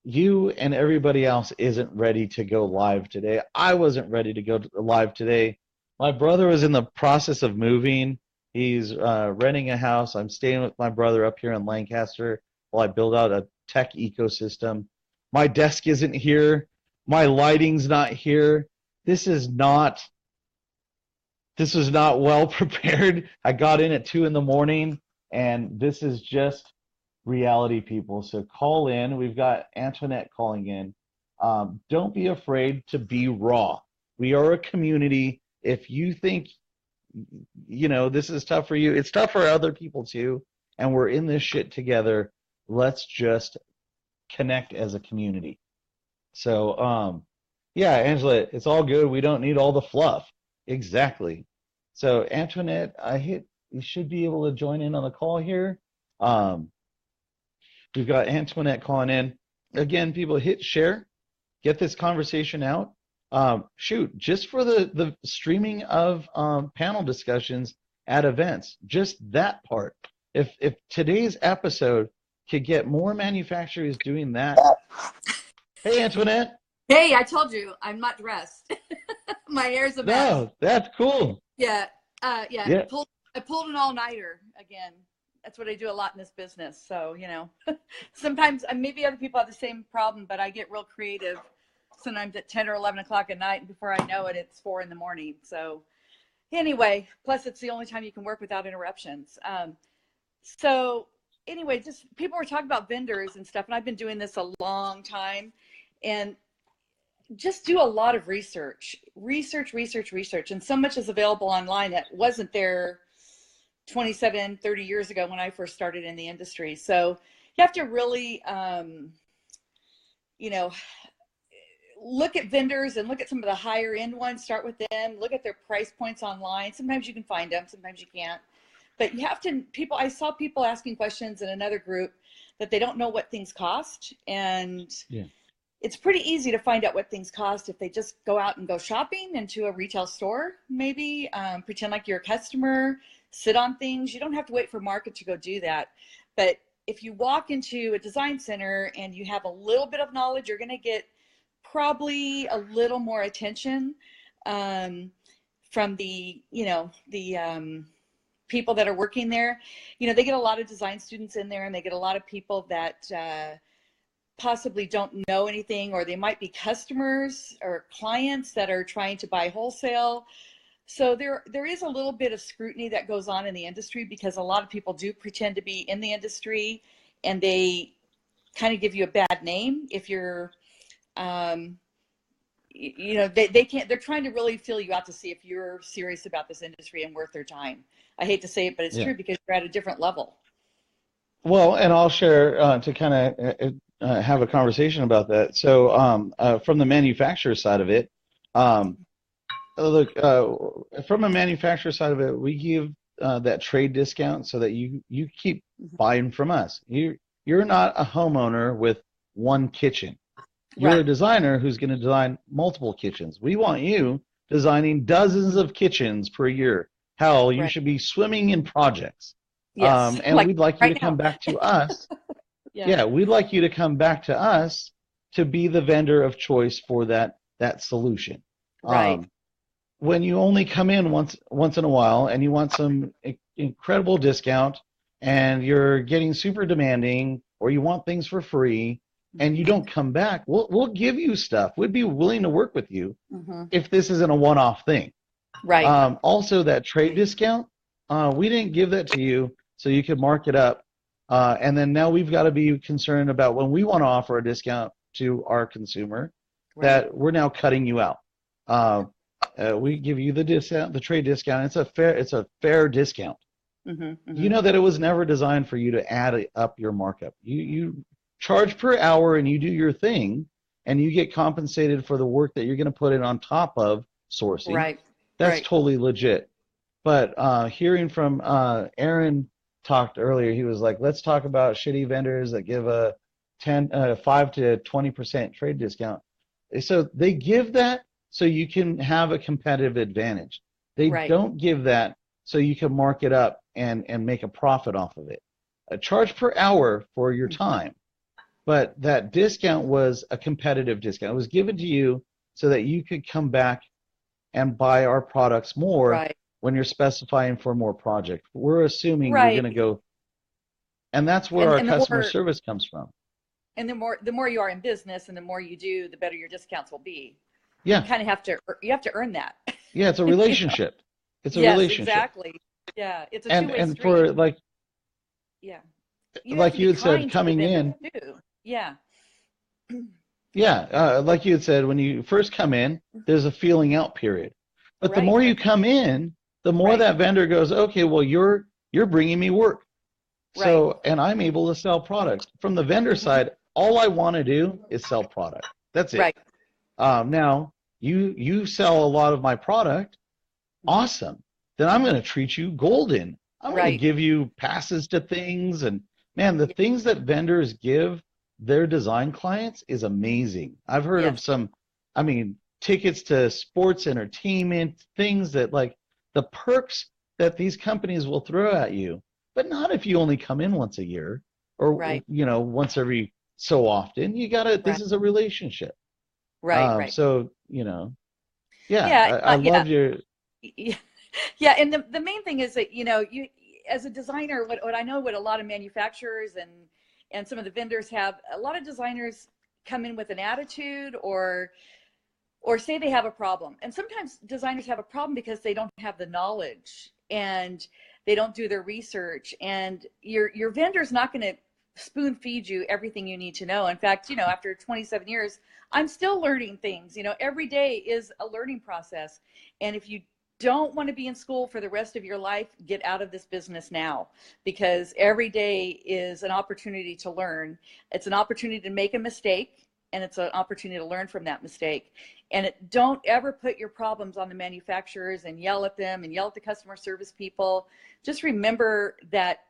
[SPEAKER 3] you and everybody else isn't ready to go live today. I wasn't ready to go live today. My brother was in the process of moving. He's renting a house. I'm staying with my brother up here in Lancaster while I build out a tech ecosystem. My desk isn't here. My lighting's not here. This was not well prepared. I got in at 2 in the morning, and this is just reality, people. So call in. We've got Antoinette calling in. Don't be afraid to be raw. We are a community. If you think, this is tough for you, it's tough for other people too, and we're in this shit together. Let's just connect as a community. So, yeah, Angela, it's all good. We don't need all the fluff. Exactly. So, Antoinette, you should be able to join in on the call here. We've got Antoinette calling in. Again, people, hit share. Get this conversation out. Just for the streaming of panel discussions at events, just that part. If today's episode could get more manufacturers doing that. Hey, Antoinette.
[SPEAKER 5] Hey, I told you I'm not dressed. My hair's a mess.
[SPEAKER 3] No, that's cool.
[SPEAKER 5] Yeah.
[SPEAKER 3] Yeah.
[SPEAKER 5] I pulled an all-nighter again. That's what I do a lot in this business. So, sometimes maybe other people have the same problem, but I get real creative sometimes at 10 or 11 o'clock at night. And before I know it, it's 4 in the morning. So anyway, plus it's the only time you can work without interruptions. So anyway, just people were talking about vendors and stuff. And I've been doing this a long time, and just do a lot of research. And so much is available online that wasn't there 27, 30 years ago when I first started in the industry. So you have to really, look at vendors and look at some of the higher end ones, start with them, look at their price points online. Sometimes you can find them, sometimes you can't. But you have to, I saw people asking questions in another group that they don't know what things cost. And it's pretty easy to find out what things cost if they just go out and go shopping into a retail store, maybe pretend like you're a customer, sit on things. You don't have to wait for market to go do that. But if you walk into a design center and you have a little bit of knowledge, you're going to get probably a little more attention from the people that are working there. They get a lot of design students in there, and they get a lot of people that possibly don't know anything, or they might be customers or clients that are trying to buy wholesale. So there is a little bit of scrutiny that goes on in the industry, because a lot of people do pretend to be in the industry, and they kind of give you a bad name if you're they can't, they're trying to really feel you out to see if you're serious about this industry and worth their time. I hate to say it, but it's true, because you're at a different level. Well,
[SPEAKER 3] and I'll share to kind of have a conversation about that. So from the manufacturer side of it, look, from a manufacturer side of it, we give that trade discount so that you keep buying from us. You're not a homeowner with one kitchen. You're a designer who's going to design multiple kitchens. We want you designing dozens of kitchens per year. Hell, you should be swimming in projects.
[SPEAKER 5] Yes.
[SPEAKER 3] And we'd like you to come back to us. We'd like you to come back to us to be the vendor of choice for that solution.
[SPEAKER 5] Right.
[SPEAKER 3] When you only come in once in a while and you want some incredible discount and you're getting super demanding, or you want things for free, and you don't come back, we'll give you stuff. We'd be willing to work with you if this isn't a one-off thing.
[SPEAKER 5] Right.
[SPEAKER 3] Also, that trade discount, we didn't give that to you so you could mark it up. And then now we've got to be concerned about when we want to offer a discount to our consumer, that we're now cutting you out. We give you the discount, the trade discount. It's a fair discount. You know that it was never designed for you to add up your markup. You charge per hour and you do your thing and you get compensated for the work that you're going to put in on top of sourcing.
[SPEAKER 5] Right.
[SPEAKER 3] That's
[SPEAKER 5] Right.
[SPEAKER 3] totally legit. But hearing from Aaron talked earlier, he was like, let's talk about shitty vendors that give a 5 to 20% trade discount. So they give that so you can have a competitive advantage. They
[SPEAKER 5] Right.
[SPEAKER 3] don't give that so you can mark it up and make a profit off of it. A charge per hour for your time. But that discount was a competitive discount. It was given to you so that you could come back and buy our products more
[SPEAKER 5] Right.
[SPEAKER 3] when you're specifying for more project. We're assuming you're
[SPEAKER 5] Right.
[SPEAKER 3] going to go, and that's where our
[SPEAKER 5] And
[SPEAKER 3] customer service comes from.
[SPEAKER 5] and the more you are in business and the more you do, the better your discounts will be.
[SPEAKER 3] Yeah.
[SPEAKER 5] You kind of have to earn that.
[SPEAKER 3] Yeah, it's a relationship. It's a
[SPEAKER 5] Yes,
[SPEAKER 3] relationship.
[SPEAKER 5] exactly. Yeah, it's a two-way
[SPEAKER 3] And
[SPEAKER 5] street.
[SPEAKER 3] for like
[SPEAKER 5] Yeah.
[SPEAKER 3] like you had said, coming in.
[SPEAKER 5] Too. Yeah.
[SPEAKER 3] Yeah, like you had said, when you first come in, there's a feeling out period. But the
[SPEAKER 5] Right.
[SPEAKER 3] more you come in, the more
[SPEAKER 5] Right.
[SPEAKER 3] that vendor goes, okay, well, you're bringing me work. So,
[SPEAKER 5] Right.
[SPEAKER 3] and I'm able to sell products. From the vendor side, all I want to do is sell product. That's it.
[SPEAKER 5] Right.
[SPEAKER 3] Now, you sell a lot of my product. Awesome. Then I'm going to treat you golden. I'm going to
[SPEAKER 5] Right.
[SPEAKER 3] give you passes to things. And man, the things that vendors give their design clients is amazing. I've heard of
[SPEAKER 5] Yes.
[SPEAKER 3] some, I mean, tickets to sports entertainment, things that like the perks that these companies will throw at you, but not if you only come in once a year or,
[SPEAKER 5] Right.
[SPEAKER 3] once every so often. You got to, this
[SPEAKER 5] Right.
[SPEAKER 3] is a relationship.
[SPEAKER 5] Right. Right.
[SPEAKER 3] So, yeah,
[SPEAKER 5] Yeah.
[SPEAKER 3] I love your,
[SPEAKER 5] Yeah. Yeah. And the main thing is that, you, as a designer, what I know, what a lot of manufacturers and some of the vendors have, a lot of designers come in with an attitude or say they have a problem. And sometimes designers have a problem because they don't have the knowledge and they don't do their research, and your vendor's not going to spoon feed you everything you need to know. In fact, after 27 years, I'm still learning things. Every day is a learning process. And if you don't want to be in school for the rest of your life, get out of this business now, because every day is an opportunity to learn. It's an opportunity to make a mistake, and it's an opportunity to learn from that mistake. And don't ever put your problems on the manufacturers and yell at them and yell at the customer service people. Just remember that,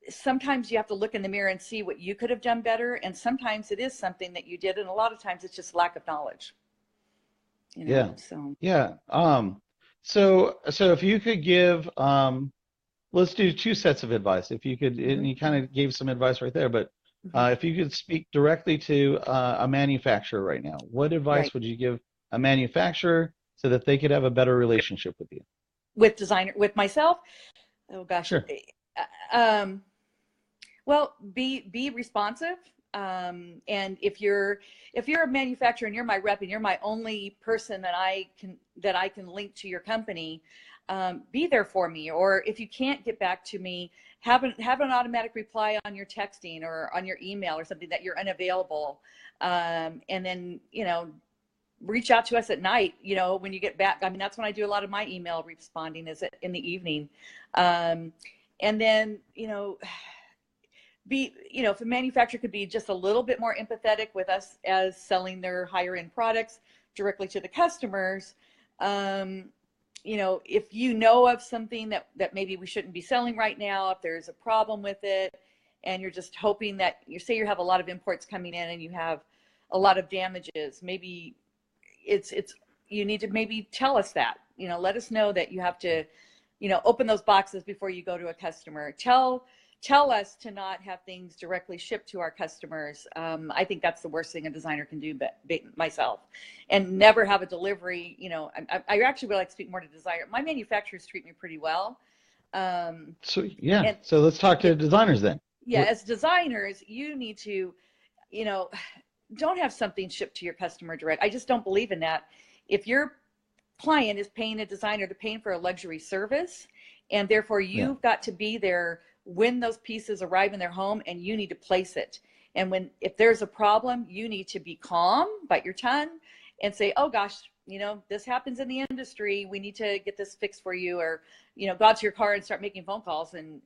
[SPEAKER 5] sometimes you have to look in the mirror and see what you could have done better. And sometimes it is something that you did. And a lot of times it's just lack of knowledge.
[SPEAKER 3] Yeah.
[SPEAKER 5] So.
[SPEAKER 3] Yeah. So if you could give, let's do two sets of advice. If you could, and you kind of gave some advice right there, but if you could speak directly to a manufacturer right now, what advice would you give a manufacturer so that they could have a better relationship with you?
[SPEAKER 5] With myself? Oh gosh.
[SPEAKER 3] Sure.
[SPEAKER 5] Well, be responsive. And if you're a manufacturer and you're my rep and you're my only person that I can link to your company, be there for me. Or if you can't get back to me, have an automatic reply on your texting or on your email or something that you're unavailable. And then, reach out to us at night, when you get back. I mean, that's when I do a lot of my email responding, is in the evening. And then, if a manufacturer could be just a little bit more empathetic with us as selling their higher end products directly to the customers, if you know of something that maybe we shouldn't be selling right now, if there's a problem with it, and you're just hoping that you have a lot of imports coming in and you have a lot of damages, maybe you need to maybe tell us that, let us know that you have to, open those boxes before you go to a customer. Tell us to not have things directly shipped to our customers. I think that's the worst thing a designer can do, but myself, and never have a delivery. I actually would like to speak more to designer. My manufacturers treat me pretty well.
[SPEAKER 3] So let's talk to designers then.
[SPEAKER 5] Yeah, as designers, you need to, don't have something shipped to your customer direct. I just don't believe in that. If your client is paying a designer, they're paying for a luxury service, and therefore you've got to be there when those pieces arrive in their home, and you need to place it. And if there's a problem, you need to be calm, bite your tongue, and say, oh gosh, you know, this happens in the industry. We need to get this fixed for you, or, you know, go out to your car and start making phone calls and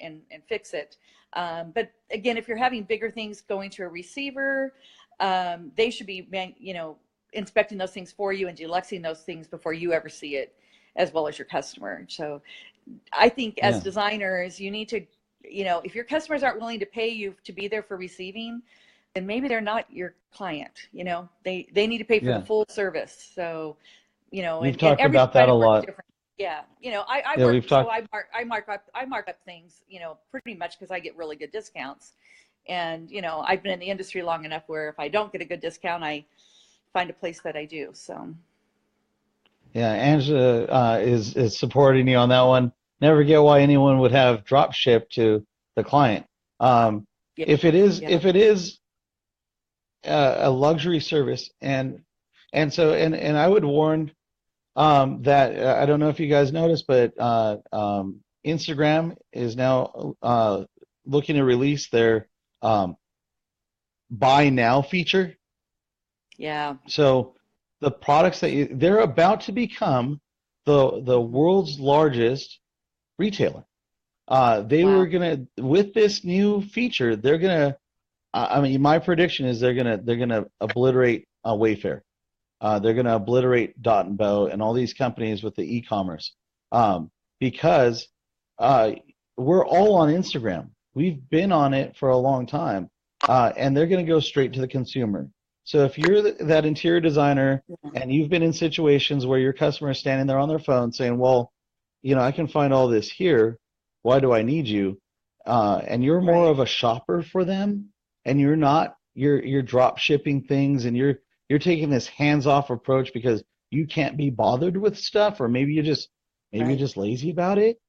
[SPEAKER 5] fix it. But again, if you're having bigger things going to a receiver, they should be, you know, inspecting those things for you and deluxing those things before you ever see it, as well as your customer. So I think as designers, you need to, you know, if your customers aren't willing to pay you to be there for receiving, then maybe they're not your client. You know, they need to pay for the full service. So, you know,
[SPEAKER 3] We've
[SPEAKER 5] and
[SPEAKER 3] talked
[SPEAKER 5] every
[SPEAKER 3] about that a
[SPEAKER 5] designer works
[SPEAKER 3] lot.
[SPEAKER 5] different. Yeah, you know, I
[SPEAKER 3] Yeah,
[SPEAKER 5] work,
[SPEAKER 3] we've
[SPEAKER 5] so
[SPEAKER 3] talked.
[SPEAKER 5] I mark up things, you know, pretty much because I get really good discounts. And, you know, I've been in the industry long enough where if I don't get a good discount, I find a place that I do. So
[SPEAKER 3] Yeah, Angela is supporting you on that one. Never get why anyone would have drop ship to the client.
[SPEAKER 5] yeah,
[SPEAKER 3] If it is
[SPEAKER 5] yeah,
[SPEAKER 3] if it is a luxury service, and I would warn that I don't know if you guys noticed, but Instagram is now looking to release their um, buy now feature.
[SPEAKER 5] yeah,
[SPEAKER 3] So the products they're about to become the world's largest retailer. They
[SPEAKER 5] wow,
[SPEAKER 3] were gonna, with this new feature, they're gonna. I mean, my prediction is they're gonna obliterate Wayfair. They're gonna obliterate Dot and Bow and all these companies with the e-commerce, because uh, we're all on Instagram. We've been on it for a long time, and they're gonna go straight to the consumer. So if you're that interior designer and you've been in situations where your customer is standing there on their phone saying, "Well, you know, I can find all this here. Why do I need you?" And you're more
[SPEAKER 5] right,
[SPEAKER 3] of a shopper for them, and you're not. You're drop shipping things, and you're taking this hands-off approach because you can't be bothered with stuff, or maybe you're
[SPEAKER 5] right,
[SPEAKER 3] just lazy about it.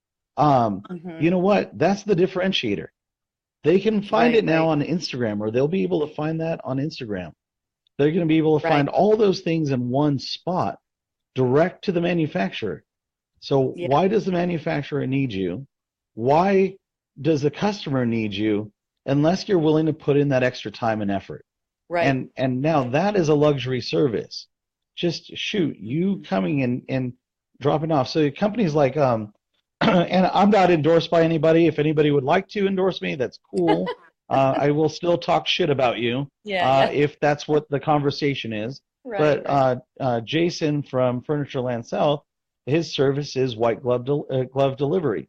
[SPEAKER 5] mm-hmm,
[SPEAKER 3] You know what? That's the differentiator. They can find
[SPEAKER 5] right,
[SPEAKER 3] it now
[SPEAKER 5] right,
[SPEAKER 3] on Instagram, or they'll be able to find that on Instagram. They're going to be able to
[SPEAKER 5] right,
[SPEAKER 3] find all those things in one spot, direct to the manufacturer. So
[SPEAKER 5] yeah,
[SPEAKER 3] why does the manufacturer need you? Why does the customer need you unless you're willing to put in that extra time and effort?
[SPEAKER 5] right,
[SPEAKER 3] And now that is a luxury service. Just shoot, you coming in and dropping off. So companies like and I'm not endorsed by anybody. If anybody would like to endorse me, that's cool. I will still talk shit about you
[SPEAKER 5] yeah, yeah,
[SPEAKER 3] if that's what the conversation is.
[SPEAKER 5] right,
[SPEAKER 3] But
[SPEAKER 5] right,
[SPEAKER 3] Jason from Furniture Land South, his service is white glove delivery.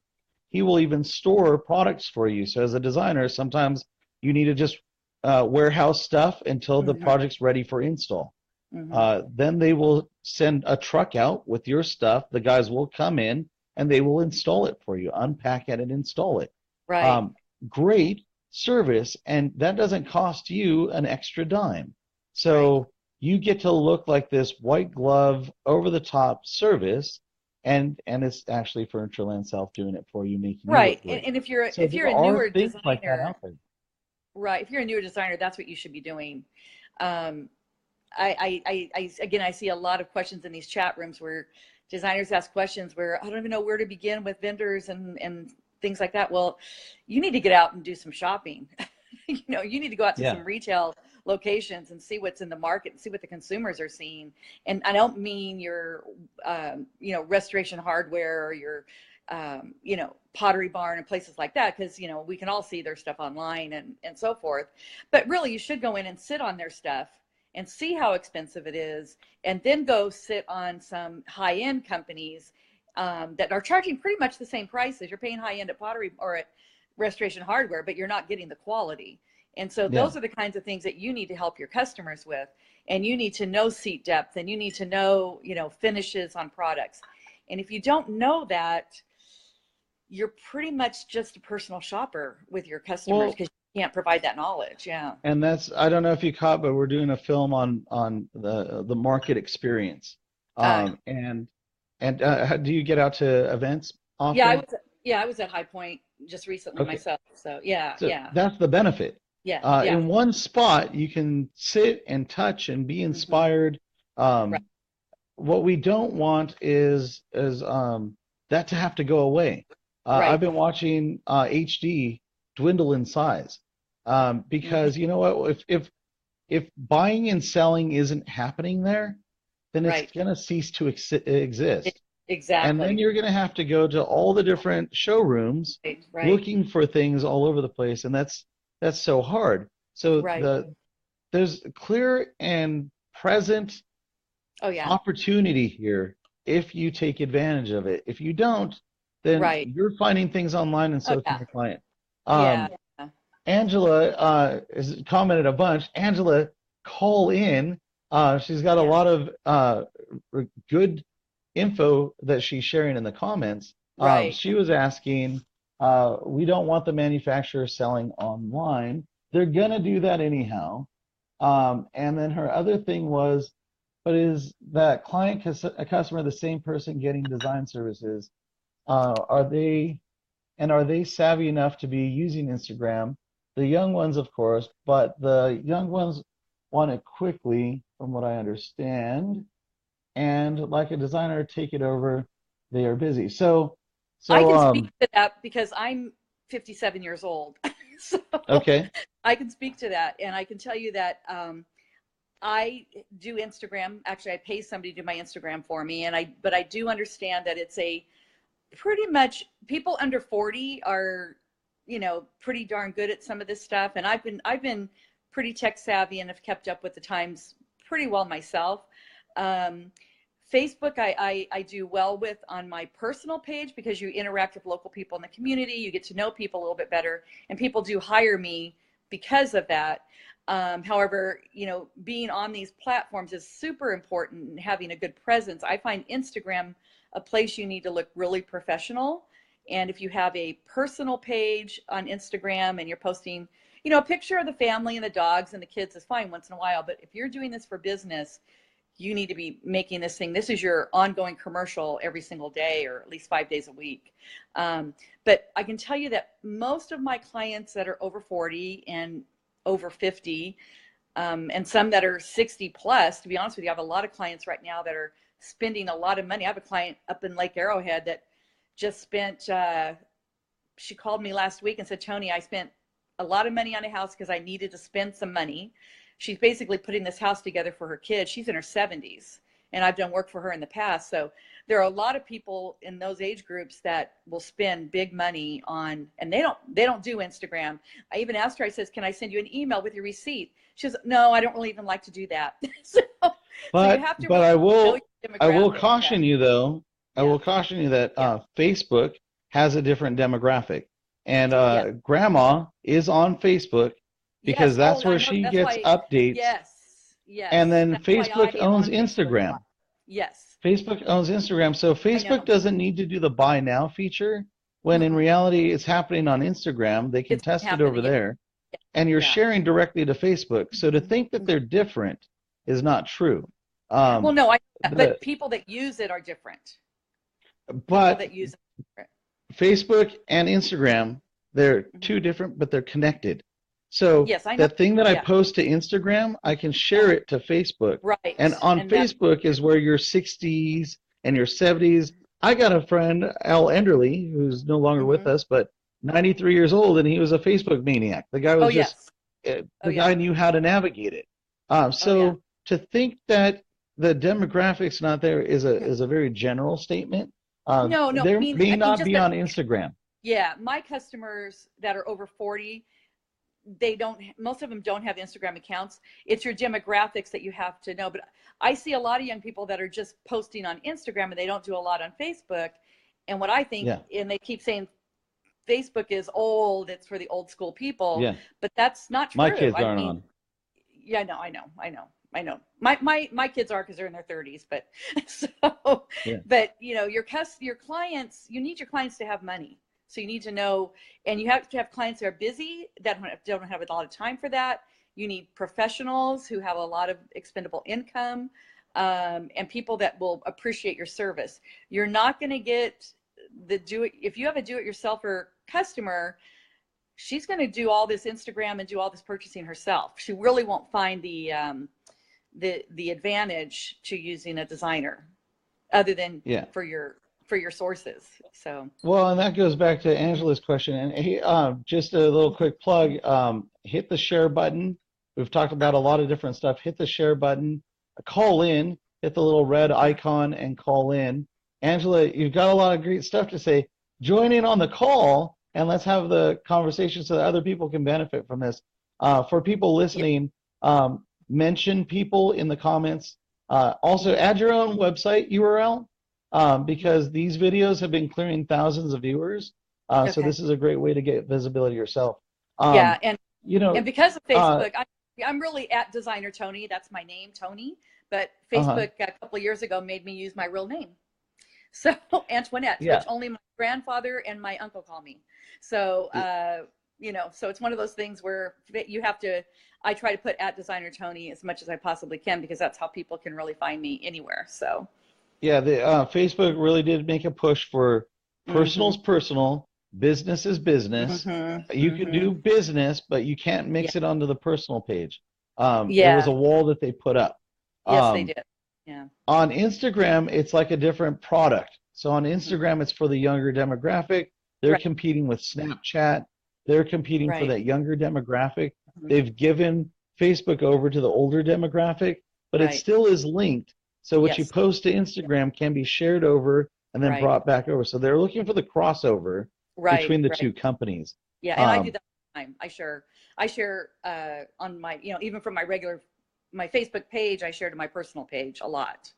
[SPEAKER 3] He will even store products for you. So as a designer, sometimes you need to just warehouse stuff until the
[SPEAKER 5] mm-hmm,
[SPEAKER 3] project's ready for install.
[SPEAKER 5] mm-hmm,
[SPEAKER 3] Then they will send a truck out with your stuff. The guys will come in and they will install it for you, unpack it and install it.
[SPEAKER 5] right,
[SPEAKER 3] Um, Great service, and that doesn't cost you an extra dime.
[SPEAKER 5] right,
[SPEAKER 3] So you get to look like this white glove, over the top service, and it's actually Furniture Land South doing it for you, making you
[SPEAKER 5] right.
[SPEAKER 3] look great.
[SPEAKER 5] And
[SPEAKER 3] So
[SPEAKER 5] if you're
[SPEAKER 3] there
[SPEAKER 5] a
[SPEAKER 3] are
[SPEAKER 5] newer
[SPEAKER 3] things like that
[SPEAKER 5] designer,
[SPEAKER 3] out there.
[SPEAKER 5] right, if you're a newer designer, that's what you should be doing. Um, again, I see a lot of questions in these chat rooms where designers ask questions where I don't even know where to begin with vendors and things like that. Well, you need to get out and do some shopping. You know, you need to go out to
[SPEAKER 3] Yeah.
[SPEAKER 5] some retail locations and see what's in the market and see what the consumers are seeing. And I don't mean your, you know, restoration hardware or your, you know, Pottery Barn and places like that, because, you know, we can all see their stuff online and so forth. But really, you should go in and sit on their stuff and see how expensive it is, and then go sit on some high-end companies that are charging pretty much the same prices. You're paying high-end at Pottery or at Restoration Hardware, but you're not getting the quality. And so
[SPEAKER 3] Yeah.
[SPEAKER 5] those are the kinds of things that you need to help your customers with. And you need to know seat depth, and you need to know, you know, finishes on products. And if you don't know that, you're pretty much just a personal shopper with your customers
[SPEAKER 3] Well,
[SPEAKER 5] because you can't provide that knowledge. Yeah.
[SPEAKER 3] and that's, I don't know if you caught, but we're doing a film on the market experience.
[SPEAKER 5] Uh,
[SPEAKER 3] Do you get out to events
[SPEAKER 5] yeah,
[SPEAKER 3] often?
[SPEAKER 5] I was at High Point just recently
[SPEAKER 3] Okay,
[SPEAKER 5] myself. So yeah,
[SPEAKER 3] so
[SPEAKER 5] yeah,
[SPEAKER 3] that's the benefit.
[SPEAKER 5] yeah, yeah.
[SPEAKER 3] In one spot, you can sit and touch and be
[SPEAKER 5] Hmm.
[SPEAKER 3] inspired.
[SPEAKER 5] Right,
[SPEAKER 3] Um, what we don't want is that to have to go away. I've
[SPEAKER 5] right.
[SPEAKER 3] been watching HD dwindle in size,
[SPEAKER 5] Hmm.
[SPEAKER 3] because you know what? If buying and selling isn't happening there, then it's
[SPEAKER 5] Right.
[SPEAKER 3] going to cease to exist.
[SPEAKER 5] Exactly.
[SPEAKER 3] And then you're going to have to go to all the different showrooms
[SPEAKER 5] Right.
[SPEAKER 3] looking for things all over the place, and that's so hard. So
[SPEAKER 5] Right.
[SPEAKER 3] there's clear and present
[SPEAKER 5] Oh yeah.
[SPEAKER 3] opportunity here if you take advantage of it. If you don't, then
[SPEAKER 5] Right.
[SPEAKER 3] you're finding things online, and so
[SPEAKER 5] Oh
[SPEAKER 3] can
[SPEAKER 5] yeah.
[SPEAKER 3] your client.
[SPEAKER 5] Yeah.
[SPEAKER 3] Angela has commented a bunch. Angela, call in. She's got a lot of good info that she's sharing in the comments.
[SPEAKER 5] Right.
[SPEAKER 3] She was asking, we don't want the manufacturer selling online. They're going to do that anyhow. And then her other thing was, but is that client a customer the same person getting design services? Are they savvy enough to be using Instagram? The young ones, of course, but the young ones want it quickly, from what I understand. And like a designer, take it over. They are busy. So
[SPEAKER 5] I can speak to that because I'm 57 years old. So
[SPEAKER 3] okay.
[SPEAKER 5] I can speak to that, and I can tell you that I do Instagram. Actually, I pay somebody to do my Instagram for me, but I do understand that it's a pretty much people under 40 are, pretty darn good at some of this stuff, and I've been pretty tech savvy and have kept up with the times pretty well myself. Facebook, I do well with on my personal page because you interact with local people in the community, you get to know people a little bit better, and people do hire me because of that. However, being on these platforms is super important, and having a good presence. I find Instagram a place you need to look really professional. And if you have a personal page on Instagram and you're posting, a picture of the family and the dogs and the kids is fine once in a while. But if you're doing this for business, you need to be making this is your ongoing commercial every single day, or at least 5 days a week. But I can tell you that most of my clients that are over 40 and over 50, and some that are 60 plus, to be honest with you, I have a lot of clients right now that are spending a lot of money. I have a client up in Lake Arrowhead that just spent, she called me last week and said, Tony, I spent a lot of money on a house because I needed to spend some money. She's basically putting this house together for her kids. She's in her 70s, and I've done work for her in the past. So there are a lot of people in those age groups that will spend big money on, and they don't do Instagram. I even asked her, I says, can I send you an email with your receipt? She says, no, I don't really even like to do that.
[SPEAKER 3] But
[SPEAKER 5] you have to
[SPEAKER 3] but
[SPEAKER 5] really
[SPEAKER 3] I will caution you though.
[SPEAKER 5] Yeah.
[SPEAKER 3] I will caution you that Facebook has a different demographic, and Grandma is on Facebook because that's where she gets updates.
[SPEAKER 5] Yes.
[SPEAKER 3] And then
[SPEAKER 5] That's
[SPEAKER 3] Facebook owns Instagram.
[SPEAKER 5] Yes.
[SPEAKER 3] Facebook owns Instagram, so Facebook doesn't need to do the buy now feature when in reality it's happening on Instagram. They can test it over there, and you're sharing directly to Facebook. So to think that they're different is not true.
[SPEAKER 5] Well, no, but people that use it are different.
[SPEAKER 3] But
[SPEAKER 5] that use it.
[SPEAKER 3] Facebook and Instagram, they're two different, but they're connected. So
[SPEAKER 5] yes, I know.
[SPEAKER 3] the thing that I post to Instagram, I can share it to Facebook.
[SPEAKER 5] Right.
[SPEAKER 3] And on Facebook is where your 60s and your 70s. I got a friend, Al Enderly, who's no longer with us, but 93 years old, and he was a Facebook maniac. The guy was the guy knew how to navigate it. To think that the demographics not there is a very general statement.
[SPEAKER 5] No,
[SPEAKER 3] they may not be on Instagram.
[SPEAKER 5] Yeah, my customers that are over 40, most of them don't have Instagram accounts. It's your demographics that you have to know. But I see a lot of young people that are just posting on Instagram and they don't do a lot on Facebook. And what I think, and they keep saying Facebook is old, it's for the old school people. Yeah. But that's not true.
[SPEAKER 3] My kids aren't on.
[SPEAKER 5] Yeah, no, I know. My kids are because they're in their 30s, but but your clients, you need your clients to have money. So you need to know, and you have to have clients that are busy, that don't have a lot of time for that. You need professionals who have a lot of expendable income, and people that will appreciate your service. You're not going to get if you have a do-it-yourselfer customer, she's going to do all this Instagram and do all this purchasing herself. She really won't find the advantage to using a designer, other than for your sources. So
[SPEAKER 3] and that goes back to Angela's question, and just a little quick plug, hit the share button. We've talked about a lot of different stuff. Hit the share button, call in. hit the little red icon and call in. Angela, you've got a lot of great stuff to say. Join in on the call and let's have the conversation so that other people can benefit from this. For people listening, mention people in the comments. Also, add your own website URL because these videos have been clearing thousands of viewers. So this is a great way to get visibility yourself.
[SPEAKER 5] Yeah, and
[SPEAKER 3] you know,
[SPEAKER 5] and because of Facebook, I'm really at Designer Tony. That's my name, Tony. But Facebook a couple of years ago made me use my real name. So Antoinette, which only my grandfather and my uncle call me. So, you know, so it's one of those things where you have to, I try to put at Designer Tony as much as I possibly can because that's how people can really find me anywhere. So. Yeah,
[SPEAKER 3] the Facebook really did make a push for personal's personal, business is business. You can do business, but you can't mix it onto the personal page. There was a wall that they put up.
[SPEAKER 5] Yes, they did. Yeah.
[SPEAKER 3] On Instagram, it's like a different product. So on Instagram, it's for the younger demographic. They're competing with Snapchat. They're competing for that younger demographic. They've given Facebook over to the older demographic, but it still is linked. So what you post to Instagram can be shared over and then brought back over. So they're looking for the crossover between the two companies.
[SPEAKER 5] Yeah, and I do that all the time. I share on my, you know, even from my Facebook page, I share to my personal page a lot.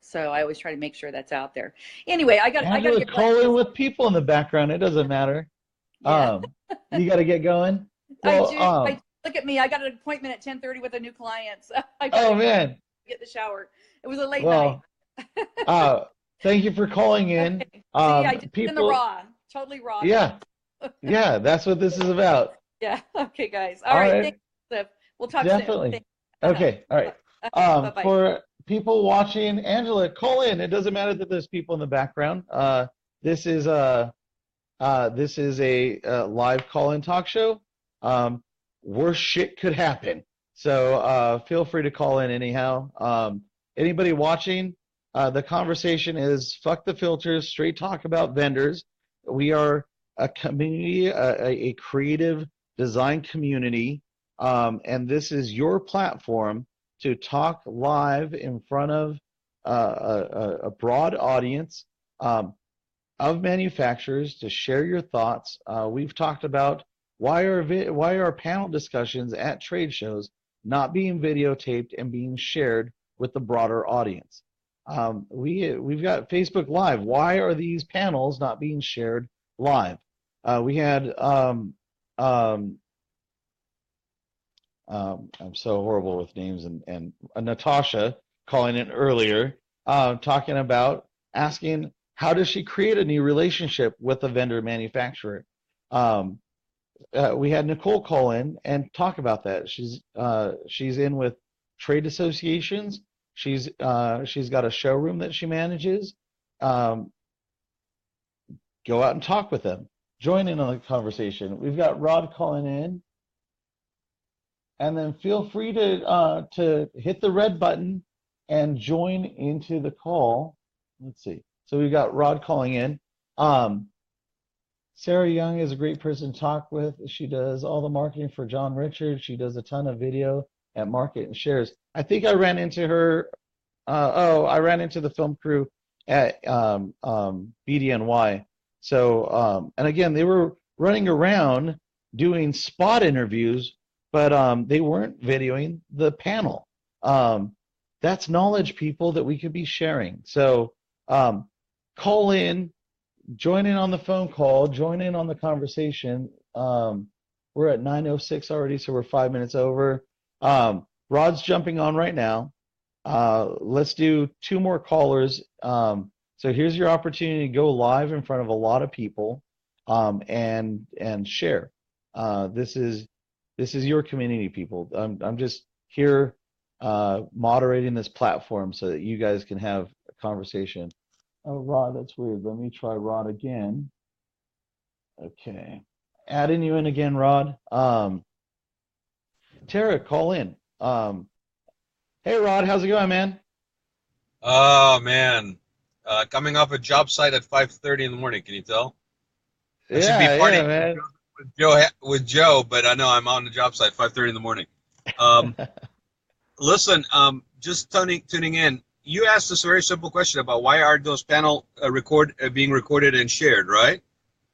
[SPEAKER 5] So I always try to make sure that's out there. Anyway, I got to get
[SPEAKER 3] call in with people in the background. It doesn't matter. You got to get going. Well,
[SPEAKER 5] I do. Look at me. I got an appointment at 10:30 with a new client. So
[SPEAKER 3] man.
[SPEAKER 5] Get the shower. It was a late night.
[SPEAKER 3] Thank you for calling in.
[SPEAKER 5] See, I did it in the raw. Totally raw.
[SPEAKER 3] Yeah. Yeah, that's what this is about.
[SPEAKER 5] Yeah. Okay, guys. All right. Thanks, Cliff. We'll talk
[SPEAKER 3] soon. Okay. All right. For people watching, Angela, call in. It doesn't matter that there's people in the background. This is a live call-in talk show. Worse shit could happen. So feel free to call in anyhow. Anybody watching, the conversation is fuck the filters, straight talk about vendors. We are a community, a creative design community, and this is your platform to talk live in front of a broad audience of manufacturers to share your thoughts. We've talked about why are panel discussions at trade shows not being videotaped and being shared with the broader audience. We've got Facebook Live. Why are these panels not being shared live? We had I'm so horrible with names and Natasha calling in earlier, talking about asking how does she create a new relationship with a vendor manufacturer. We had Nicole call in and talk about that. She's in with trade associations. She's got a showroom that she manages. Go out and talk with them. Join in on the conversation. We've got Rod calling in. And then feel free to hit the red button and join into the call. Let's see. So we've got Rod calling in. Sarah Young is a great person to talk with. She does all the marketing for John Richards. She does a ton of video at Market and Shares. I think I ran into her. I ran into the film crew at BDNY. So, and again, they were running around doing spot interviews, but they weren't videoing the panel. That's knowledge, people, that we could be sharing. So call in, join in on the phone call, join in on the conversation. We're at 9:06 already, so we're 5 minutes over. Rod's jumping on right now. Let's do 2 more callers. So here's your opportunity to go live in front of a lot of people and share. This is your community, people. I'm just here moderating this platform so that you guys can have a conversation. Oh, Rod, that's weird. Let me try Rod again. Okay. Adding you in again, Rod. Tara, call in. Hey, Rod, how's it going, man?
[SPEAKER 6] Oh, man. Coming off a job site at 5:30 in the morning, can you tell? I should be partying
[SPEAKER 3] man.
[SPEAKER 6] with Joe, but I know I'm on the job site 5:30 in the morning. Listen, just tuning in. you asked us a very simple question about why are those panel being recorded and shared, right?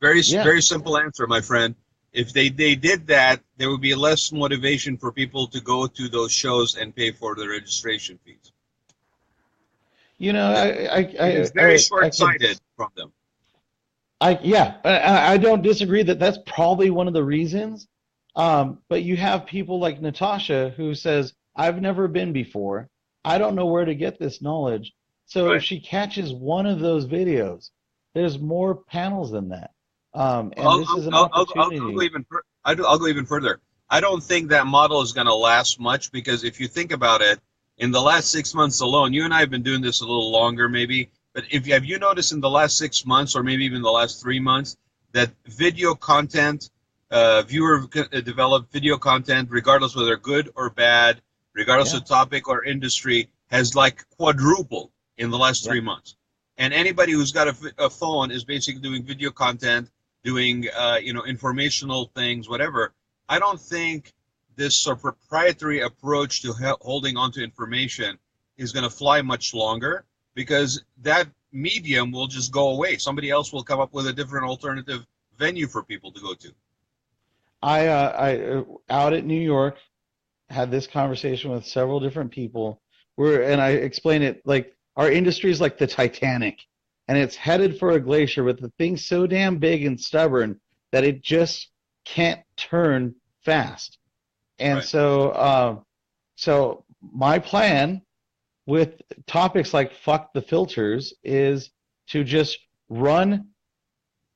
[SPEAKER 3] Yeah.
[SPEAKER 6] Very simple answer, my friend. If they did that, there would be less motivation for people to go to those shows and pay for the registration fees.
[SPEAKER 3] You know,
[SPEAKER 6] It is very short-sighted from them.
[SPEAKER 3] I don't disagree that that's probably one of the reasons. But you have people like Natasha who says, I've never been before. I don't know where to get this knowledge. So if she catches one of those videos, there's more panels than that. And this is an opportunity.
[SPEAKER 6] I'll go even further. I don't think that model is going to last much, because if you think about it, in the last 6 months alone, you and I have been doing this a little longer maybe, but have you noticed in the last 6 months, or maybe even the last 3 months, that video content, viewer-developed video content, regardless whether good or bad, regardless of topic or industry, has like quadrupled in the last 3 months. And anybody who's got a phone is basically doing video content, doing informational things, whatever. I don't think this sort of proprietary approach to holding onto information is going to fly much longer, because that medium will just go away. Somebody else will come up with a different alternative venue for people to go to.
[SPEAKER 3] I out at New York had this conversation with several different people and I explained it like our industry is like the Titanic, and it's headed for a glacier, but the thing's so damn big and stubborn that it just can't turn fast. And so my plan with topics like fuck the filters is to just run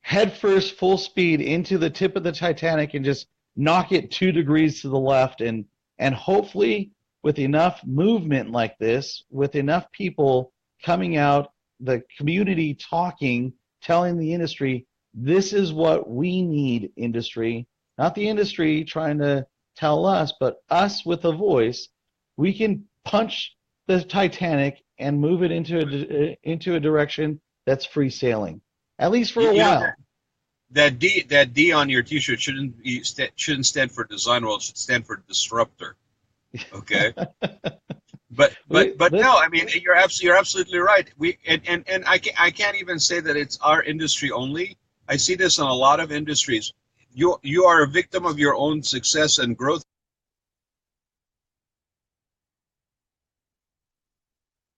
[SPEAKER 3] headfirst full speed into the tip of the Titanic and just knock it 2 degrees to the left, and hopefully with enough movement like this, with enough people coming out, the community talking, telling the industry, this is what we need, industry, not the industry trying to tell us, but us with a voice, we can punch the Titanic and move it into a direction that's free sailing, at least for a while.
[SPEAKER 6] That D on your T-shirt shouldn't stand for design world. It should stand for disruptor. Okay. but no, I mean you're absolutely right. And I can't even say that it's our industry only. I see this in a lot of industries. You are a victim of your own success and growth.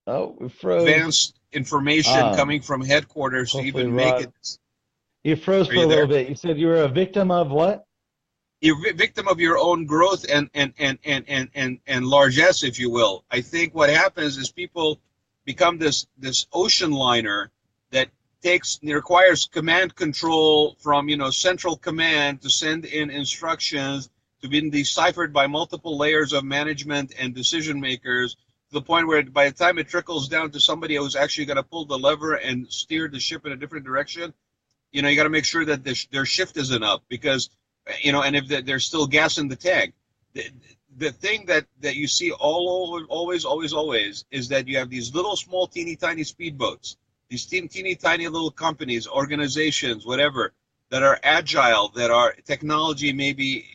[SPEAKER 3] Oh, we froze.
[SPEAKER 6] Advanced information coming from headquarters to even make it.
[SPEAKER 3] You froze for a little bit. You said you were a victim of what?
[SPEAKER 6] You're a victim of your own growth and largesse, if you will. I think what happens is people become this ocean liner that requires command control from central command to send in instructions to be deciphered by multiple layers of management and decision makers, to the point where by the time it trickles down to somebody who's actually going to pull the lever and steer the ship in a different direction, you got to make sure that their shift isn't up, because and if there's still gas in the tank. The thing that you see always is that you have these little small teeny tiny speedboats, these teeny tiny little companies, organizations, whatever, that are agile, that are technology maybe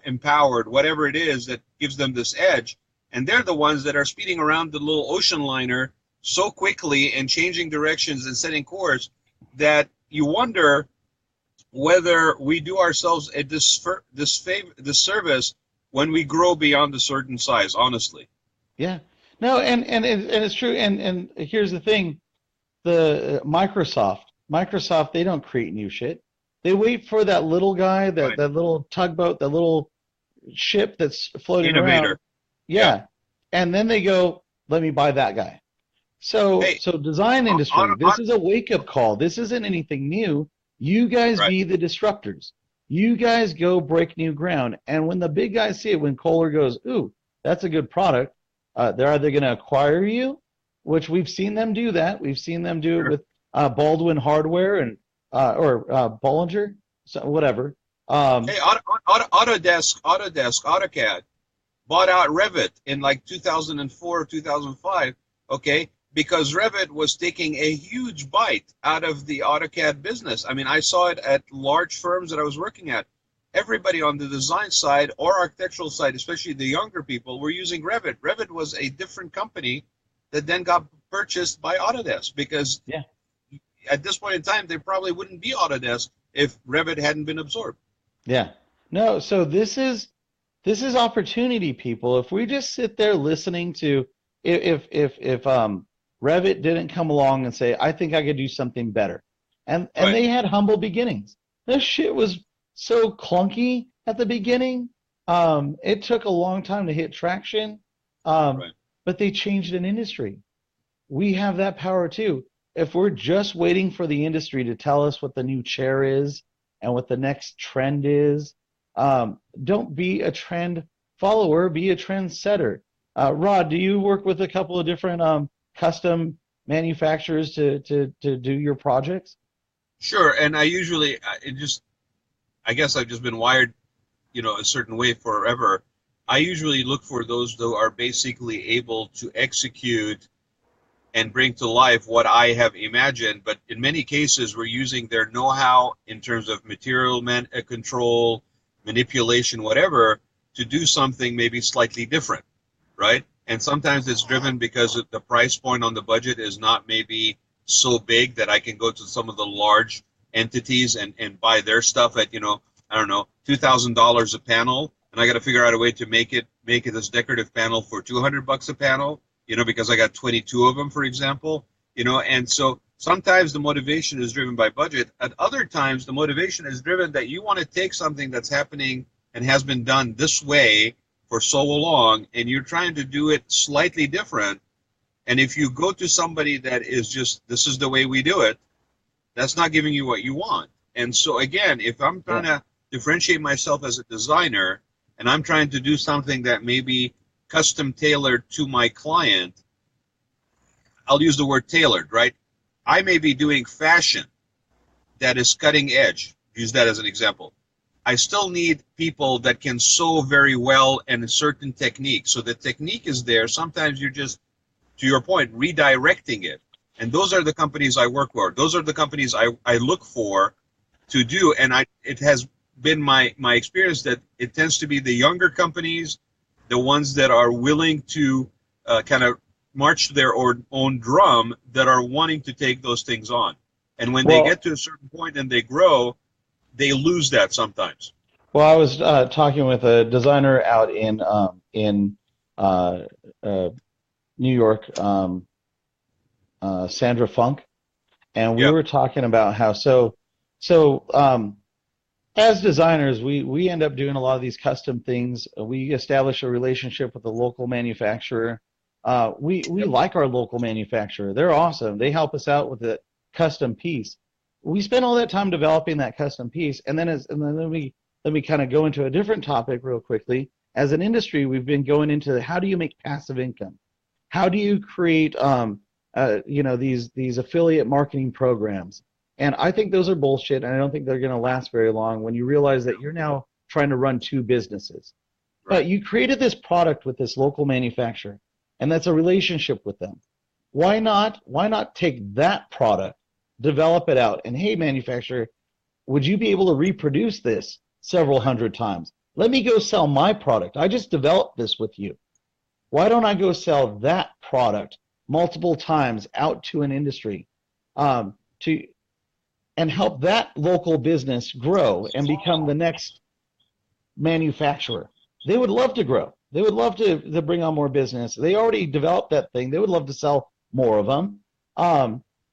[SPEAKER 6] empowered, whatever it is that gives them this edge, and they're the ones that are speeding around the little ocean liner so quickly and changing directions and setting course that you wonder whether we do ourselves a disservice when we grow beyond a certain size, honestly.
[SPEAKER 3] Yeah. No, and it's true. And here's the thing. The Microsoft, they don't create new shit. They wait for that little guy, that little tugboat, that little ship that's floating around. Yeah. And then they go, let me buy that guy. So design industry, this is a wake-up call. This isn't anything new. You guys be the disruptors. You guys go break new ground. And when the big guys see it, when Kohler goes, ooh, that's a good product, they're either going to acquire you, which we've seen them do that. We've seen them do it with Baldwin Hardware and or Bollinger, so whatever.
[SPEAKER 6] Autodesk, AutoCAD bought out Revit in like 2004 or 2005, okay, because Revit was taking a huge bite out of the AutoCAD business. I mean, I saw it at large firms that I was working at. Everybody on the design side or architectural side, especially the younger people, were using Revit. Revit was a different company that then got purchased by Autodesk, because
[SPEAKER 3] Yeah.
[SPEAKER 6] at this point in time, there probably wouldn't be Autodesk if Revit hadn't been absorbed.
[SPEAKER 3] Yeah. No, so this is opportunity, people. If we just sit there listening to if Revit didn't come along and say, I think I could do something better. And
[SPEAKER 6] Right.
[SPEAKER 3] they had humble beginnings. This shit was so clunky at the beginning. It took a long time to hit traction.
[SPEAKER 6] Right.
[SPEAKER 3] But they changed an industry. We have that power too. If we're just waiting for the industry to tell us what the new chair is and what the next trend is, don't be a trend follower, be a trend setter. Rod, do you work with a couple of different custom manufacturers to do your projects?
[SPEAKER 6] Sure, and I usually, I guess I've just been wired, a certain way forever. I usually look for those who are basically able to execute and bring to life what I have imagined, but in many cases we're using their know-how in terms of material control, manipulation, whatever, to do something maybe slightly different, right? And sometimes it's driven because the price point on the budget is not maybe so big that I can go to some of the large entities and buy their stuff at, I don't know, $2,000 a panel, and I got to figure out a way to make it this decorative panel for $200 a panel, because I got 22 of them, for example, and so sometimes the motivation is driven by budget. At other times, the motivation is driven that you want to take something that's happening and has been done this way for so long, and you're trying to do it slightly different. And if you go to somebody that is just, this is the way we do it, that's not giving you what you want. And so again, if I'm trying to differentiate myself as a designer, and I'm trying to do something that may be custom tailored to my client, I'll use the word tailored, right? I may be doing fashion that is cutting edge. Use that as an example. I still need people that can sew very well and a certain technique. So the technique is there. Sometimes you're just, to your point, redirecting it. And those are the companies I work for. Those are the companies I look for to do. And it has been my experience that it tends to be the younger companies, the ones that are willing to kind of march to their own drum, that are wanting to take those things on. And when they get to a certain point and they grow, they lose that sometimes.
[SPEAKER 3] Well, I was talking with a designer out in New York, Sandra Funk, and we were talking about how as designers, we end up doing a lot of these custom things. We establish a relationship with a local manufacturer. We like our local manufacturer. They're awesome. They help us out with a custom piece. We spend all that time developing that custom piece, and then let me kind of go into a different topic real quickly. As an industry, we've been going into how do you make passive income? How do you create these affiliate marketing programs? And I think those are bullshit, and I don't think they're going to last very long when you realize that you're now trying to run two businesses. Right. But you created this product with this local manufacturer, and that's a relationship with them. Why not take that product, develop it out, and hey, manufacturer, would you be able to reproduce this several hundred times? Let me go sell my product. I just developed this with you. Why don't I go sell that product multiple times out to an industry and help that local business grow and become the next manufacturer? They would love to grow. They would love to bring on more business. They already developed that thing. They would love to sell more of them.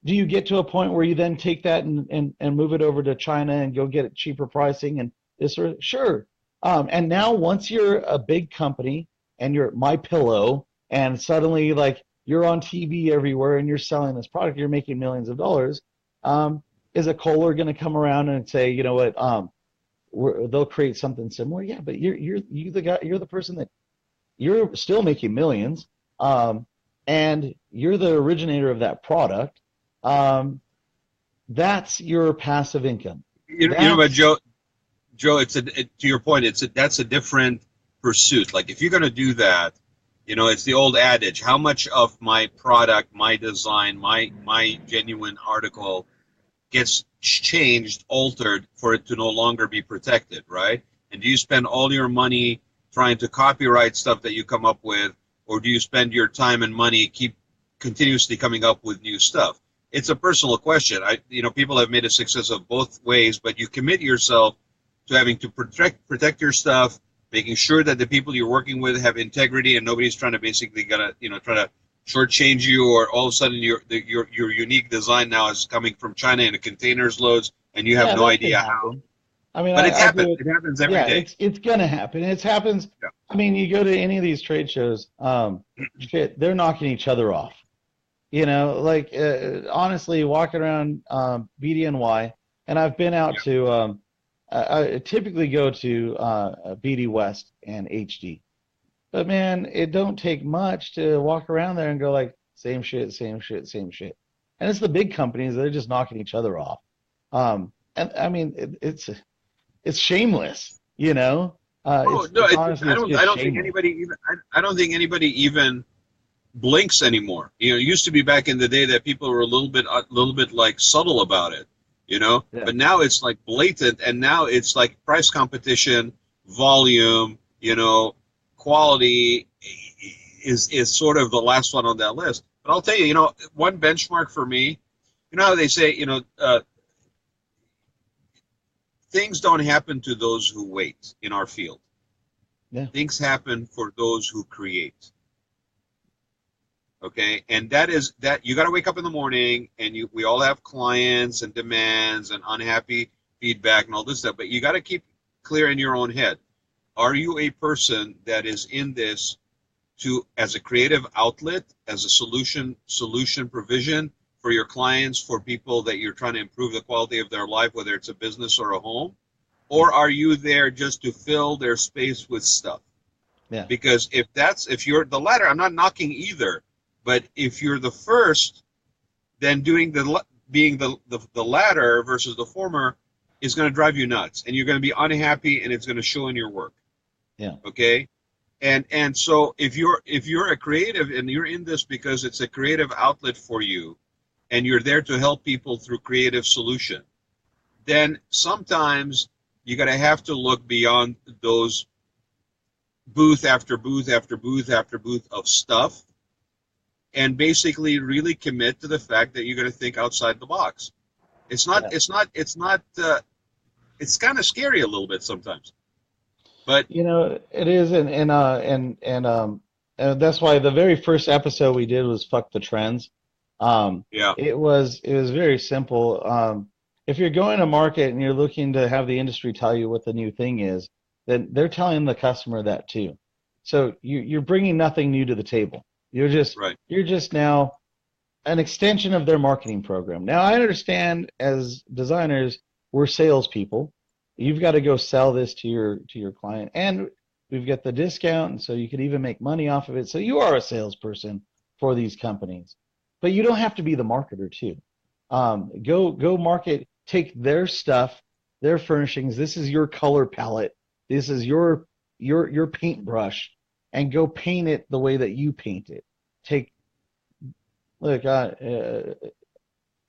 [SPEAKER 3] Do you get to a point where you then take that and move it over to China and go get it cheaper pricing and this sort of, sure. And now once you're a big company and you're My Pillow and suddenly like you're on TV everywhere and you're selling this product, you're making millions of dollars. Is a Kohler going to come around and say, you know what, they'll create something similar? Yeah, but you're the guy, you're the person that you're still making millions, and you're the originator of that product. That's your passive income.
[SPEAKER 6] You know what, Joe, to your point, that's a different pursuit. Like if you're going to do that, it's the old adage: how much of my product, my design, my genuine article gets changed, altered for it to no longer be protected, right? And do you spend all your money trying to copyright stuff that you come up with, or do you spend your time and money keep continuously coming up with new stuff. It's a personal question. People have made a success of both ways, but you commit yourself to having to protect your stuff, making sure that the people you're working with have integrity and nobody's trying to basically try to shortchange you, or all of a sudden your unique design now is coming from China in a containers loads and you have no idea how.
[SPEAKER 3] I mean,
[SPEAKER 6] but it happens. It happens every day.
[SPEAKER 3] It's gonna happen. It happens.
[SPEAKER 6] Yeah.
[SPEAKER 3] I mean, you go to any of these trade shows, shit, they're knocking each other off. Like honestly, walking around BDNY, and I've been out to. I typically go to BD West and HD, but man, it don't take much to walk around there and go like same shit, same shit, same shit. And it's the big companies, they're just knocking each other off. And I mean, it's shameless,
[SPEAKER 6] No,
[SPEAKER 3] honestly,
[SPEAKER 6] I don't think anybody even blinks anymore. It used to be back in the day that people were a little bit like subtle about it, Yeah. But now it's like blatant, and now it's like price competition, volume, quality is sort of the last one on that list. But I'll tell you, one benchmark for me, how they say, things don't happen to those who wait in our field.
[SPEAKER 3] Yeah.
[SPEAKER 6] Things happen for those who create. Okay, and that you got to wake up in the morning, and we all have clients and demands and unhappy feedback and all this stuff, but you got to keep clear in your own head. Are you a person that is in this as a creative outlet, as a solution provision for your clients, for people that you're trying to improve the quality of their life, whether it's a business or a home? Or are you there just to fill their space with stuff?
[SPEAKER 3] Yeah.
[SPEAKER 6] Because if you're the latter, I'm not knocking either, but if you're the first, then being the latter versus the former is going to drive you nuts, and you're going to be unhappy, and it's going to show in your work.
[SPEAKER 3] Yeah.
[SPEAKER 6] Okay. And so if you're a creative and you're in this because it's a creative outlet for you, and you're there to help people through creative solution, then sometimes you're going to have to look beyond those booth after booth after booth after booth of stuff, and basically really commit to the fact that you're going to think outside the box. It's kind of scary a little bit sometimes, but
[SPEAKER 3] it is, and that's why the very first episode we did was fuck the trends. It was very simple. If you're going to market and you're looking to have the industry tell you what the new thing is, then they're telling the customer that too. So you're bringing nothing new to the table. You're just now an extension of their marketing program. Now I understand, as designers, we're salespeople. You've got to go sell this to your client, and we've got the discount, and so you can even make money off of it. So you are a salesperson for these companies, but you don't have to be the marketer too. Go market. Take their stuff, their furnishings. This is your color palette. This is your paintbrush, and go paint it the way that you paint it.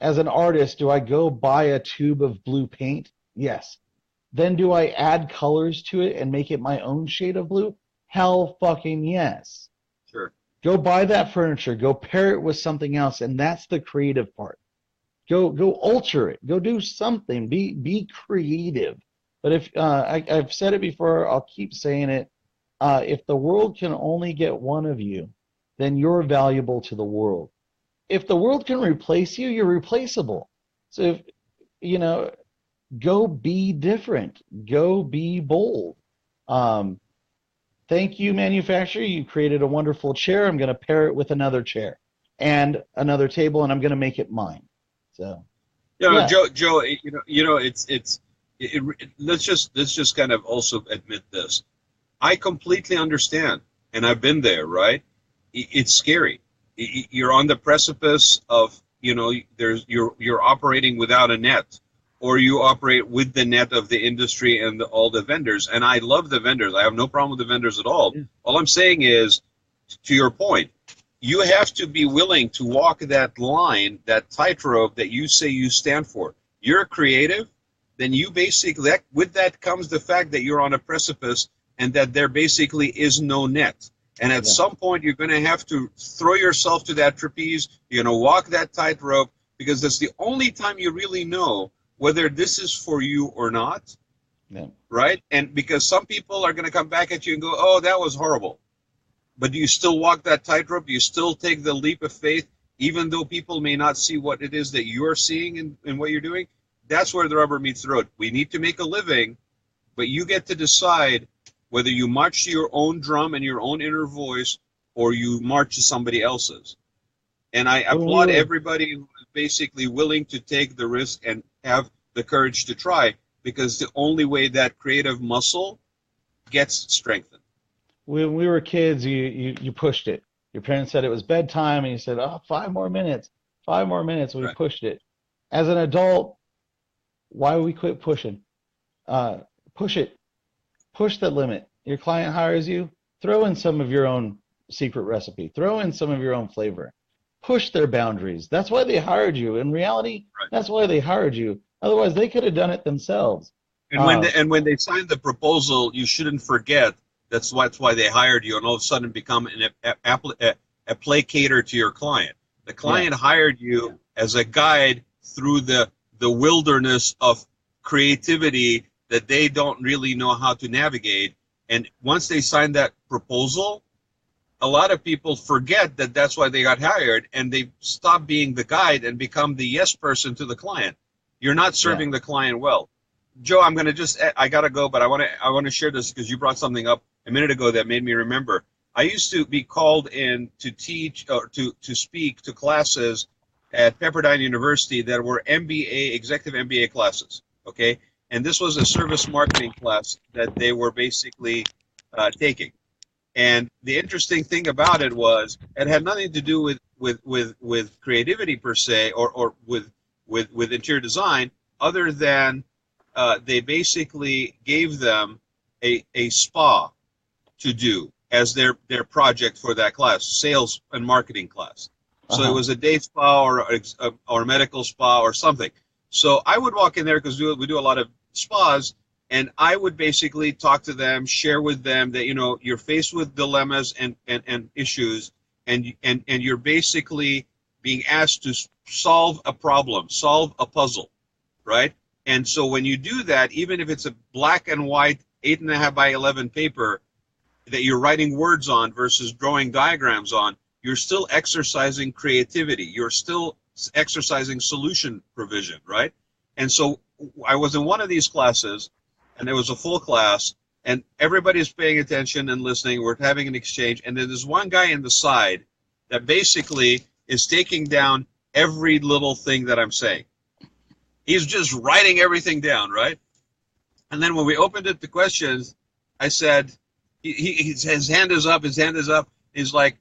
[SPEAKER 3] As an artist, do I go buy a tube of blue paint? Yes. Then do I add colors to it and make it my own shade of blue? Hell fucking yes.
[SPEAKER 6] Sure.
[SPEAKER 3] Go buy that furniture. Go pair it with something else, and that's the creative part. Go alter it. Go do something. Be creative. But if I've said it before, I'll keep saying it. If the world can only get one of you, then you're valuable to the world. If the world can replace you, you're replaceable. So go be different. Go be bold. Thank you, manufacturer. You created a wonderful chair. I'm going to pair it with another chair and another table, and I'm going to make it mine. So,
[SPEAKER 6] Joe, let's just kind of also admit this. I completely understand, and I've been there, right? It's scary. You're on the precipice of, you're operating without a net, or you operate with the net of the industry and all the vendors. And I love the vendors. I have no problem with the vendors at all. Yeah. All I'm saying is, to your point, you have to be willing to walk that line, that tightrope that you say you stand for. You're a creative, then you basically, with that comes the fact that you're on a precipice and that there basically is no net. And at
[SPEAKER 3] Yeah.
[SPEAKER 6] some point, you're going to have to throw yourself to that trapeze. You're going to walk that tightrope, because that's the only time you really know whether this is for you or not,
[SPEAKER 3] Yeah.
[SPEAKER 6] right? And because some people are going to come back at you and go, oh, that was horrible. But do you still walk that tightrope? Do you still take the leap of faith, even though people may not see what it is that you're seeing in what you're doing? That's where the rubber meets the road. We need to make a living, but you get to decide whether you march to your own drum and your own inner voice, or you march to somebody else's. And I
[SPEAKER 3] When we
[SPEAKER 6] applaud
[SPEAKER 3] were-
[SPEAKER 6] everybody who is basically willing to take the risk and have the courage to try, because the only way that creative muscle gets strengthened.
[SPEAKER 3] When we were kids, you pushed it. Your parents said it was bedtime, and you said, "Oh, 5 more minutes, 5 more minutes." We
[SPEAKER 6] Right.
[SPEAKER 3] pushed it. As an adult, why we quit pushing? Push it. Push the limit. Your client hires you. Throw in some of your own secret recipe. Throw in some of your own flavor. Push their boundaries. That's why they hired you. In reality,
[SPEAKER 6] Right.
[SPEAKER 3] that's why they hired you. Otherwise, they could have done it themselves.
[SPEAKER 6] And when they sign the proposal, you shouldn't forget that's why they hired you, and all of a sudden become a placater to your client. The client hired you as a guide through the wilderness of creativity that they don't really know how to navigate. And once they sign that proposal, a lot of people forget that that's why they got hired, and they stop being the guide and become the yes person to the client. You're not serving the client well. Joe, I gotta go, but I want to share this because you brought something up a minute ago that made me remember. I used to be called in to teach or to speak to classes at Pepperdine University that were MBA, executive MBA classes. Okay, and this was a service marketing class that they were basically taking. And the interesting thing about it was it had nothing to do with creativity per se, or with interior design, other than they basically gave them a spa to do as their project for that class, sales and marketing class. So it was a day spa or a medical spa or something. So I would walk in there because we do a lot of spas, and I would basically talk to them, share with them that, you're faced with dilemmas and issues, and you're basically being asked to solve a problem, solve a puzzle, right? And so when you do that, even if it's a black and white 8.5 by 11 paper that you're writing words on versus drawing diagrams on, you're still exercising creativity. You're still exercising solution provision, right? And so I was in one of these classes, and it was a full class, and everybody's paying attention and listening. We're having an exchange, and then there's one guy in the side that basically is taking down every little thing that I'm saying. He's just writing everything down, right? And then when we opened it to questions, I said, his hand is up, He's like,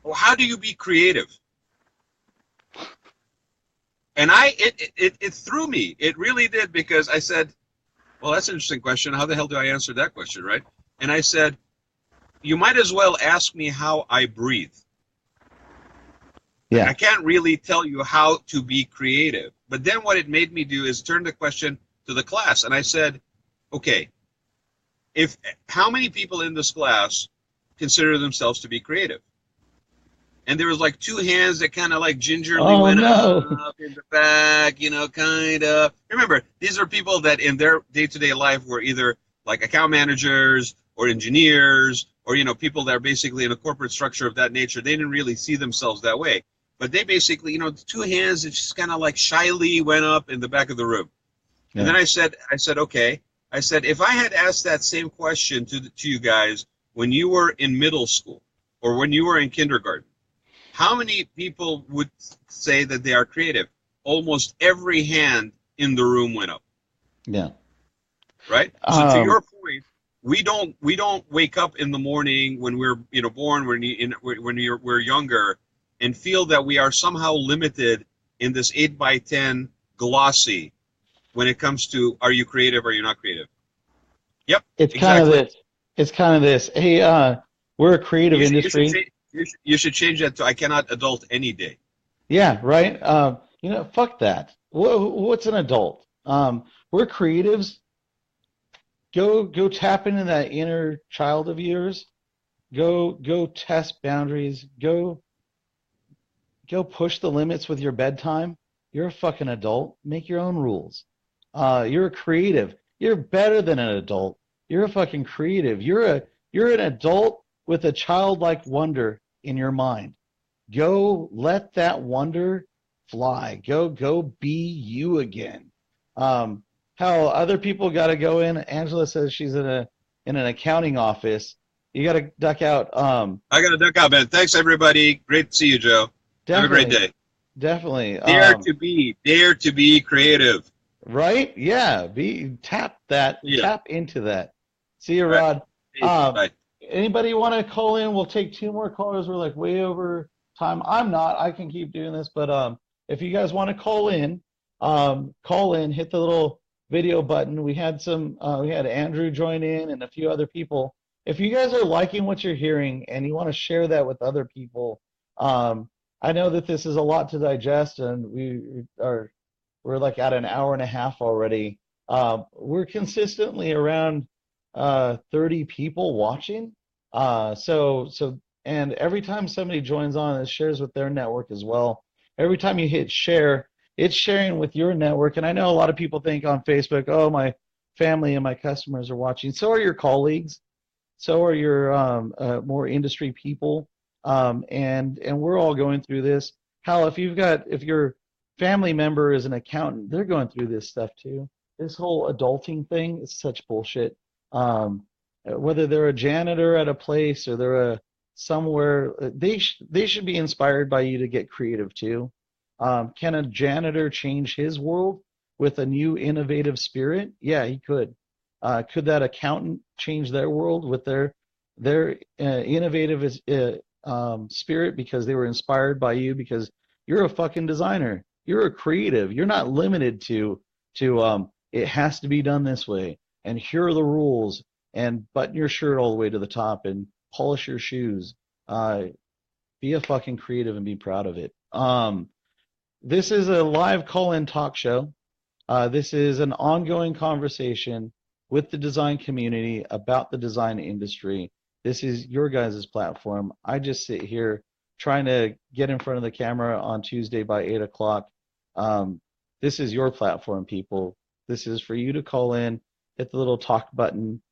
[SPEAKER 6] well, how do you be creative? And it threw me. It really did, because I said, well, that's an interesting question. How the hell do I answer that question, right? And I said, you might as well ask me how I breathe.
[SPEAKER 3] Yeah.
[SPEAKER 6] I can't really tell you how to be creative. But then what it made me do is turn the question to the class. And I said, okay, how many people in this class consider themselves to be creative? And there was like two hands that kind of like gingerly went up in the back, kind of. Remember, these are people that in their day-to-day life were either like account managers or engineers, or, people that are basically in a corporate structure of that nature. They didn't really see themselves that way. But they basically, the two hands that just kind of like shyly went up in the back of the room. Yeah. And then I said, okay. I said, if I had asked that same question to you guys when you were in middle school or when you were in kindergarten, how many people would say that they are creative? Almost every hand in the room went up.
[SPEAKER 3] Yeah.
[SPEAKER 6] Right? So to your point, we don't wake up in the morning when we're born, when we're younger, and feel that we are somehow limited in this 8x10 glossy when it comes to, are you creative or are you not creative? Yep.
[SPEAKER 3] It's exactly. kind of this. Hey, we're a creative industry.
[SPEAKER 6] You should change that to I cannot adult any day.
[SPEAKER 3] Yeah, right. Fuck that. What's an adult? We're creatives. Go tap into that inner child of yours. Go test boundaries. Go push the limits with your bedtime. You're a fucking adult. Make your own rules. You're a creative. You're better than an adult. You're a fucking creative. You're an adult with a childlike wonder in your mind. Go let that wonder fly. Go be you again. How other people got to go in. Angela says she's in an accounting office. You got to duck out.
[SPEAKER 6] I got to duck out, man. Thanks, everybody. Great to see you, Joe. Have a great day.
[SPEAKER 3] Definitely.
[SPEAKER 6] Dare to be creative.
[SPEAKER 3] Right? Yeah. Tap into that. See you, Rod.
[SPEAKER 6] Bye.
[SPEAKER 3] Anybody want to call in? We'll take 2 more callers. We're like way over time. I'm not. I can keep doing this, but if you guys want to call in, hit the little video button. We had Andrew join in and a few other people. If you guys are liking what you're hearing and you want to share that with other people, I know that this is a lot to digest, and we're like at an hour and a half already. We're consistently around 30 people watching. And every time somebody joins on, it shares with their network as well. Every time you hit share, it's sharing with your network. And I know a lot of people think on Facebook, oh, my family and my customers are watching. So are your colleagues. So are your more industry people. And we're all going through this. Hell, if your family member is an accountant, they're going through this stuff too. This whole adulting thing is such bullshit. Whether they're a janitor at a place or they're somewhere, they should be inspired by you to get creative too. Can a janitor change his world with a new innovative spirit? Yeah, he could. Could that accountant change their world with their innovative spirit because they were inspired by you? Because you're a fucking designer. You're a creative. You're not limited to it has to be done this way. And here are the rules. And button your shirt all the way to the top and polish your shoes. Be a fucking creative and be proud of it. This is a live call-in talk show. This is an ongoing conversation with the design community about the design industry. This is your guys' platform. I just sit here trying to get in front of the camera on Tuesday by 8 o'clock. This is your platform, people. This is for you to call in, hit the little talk button,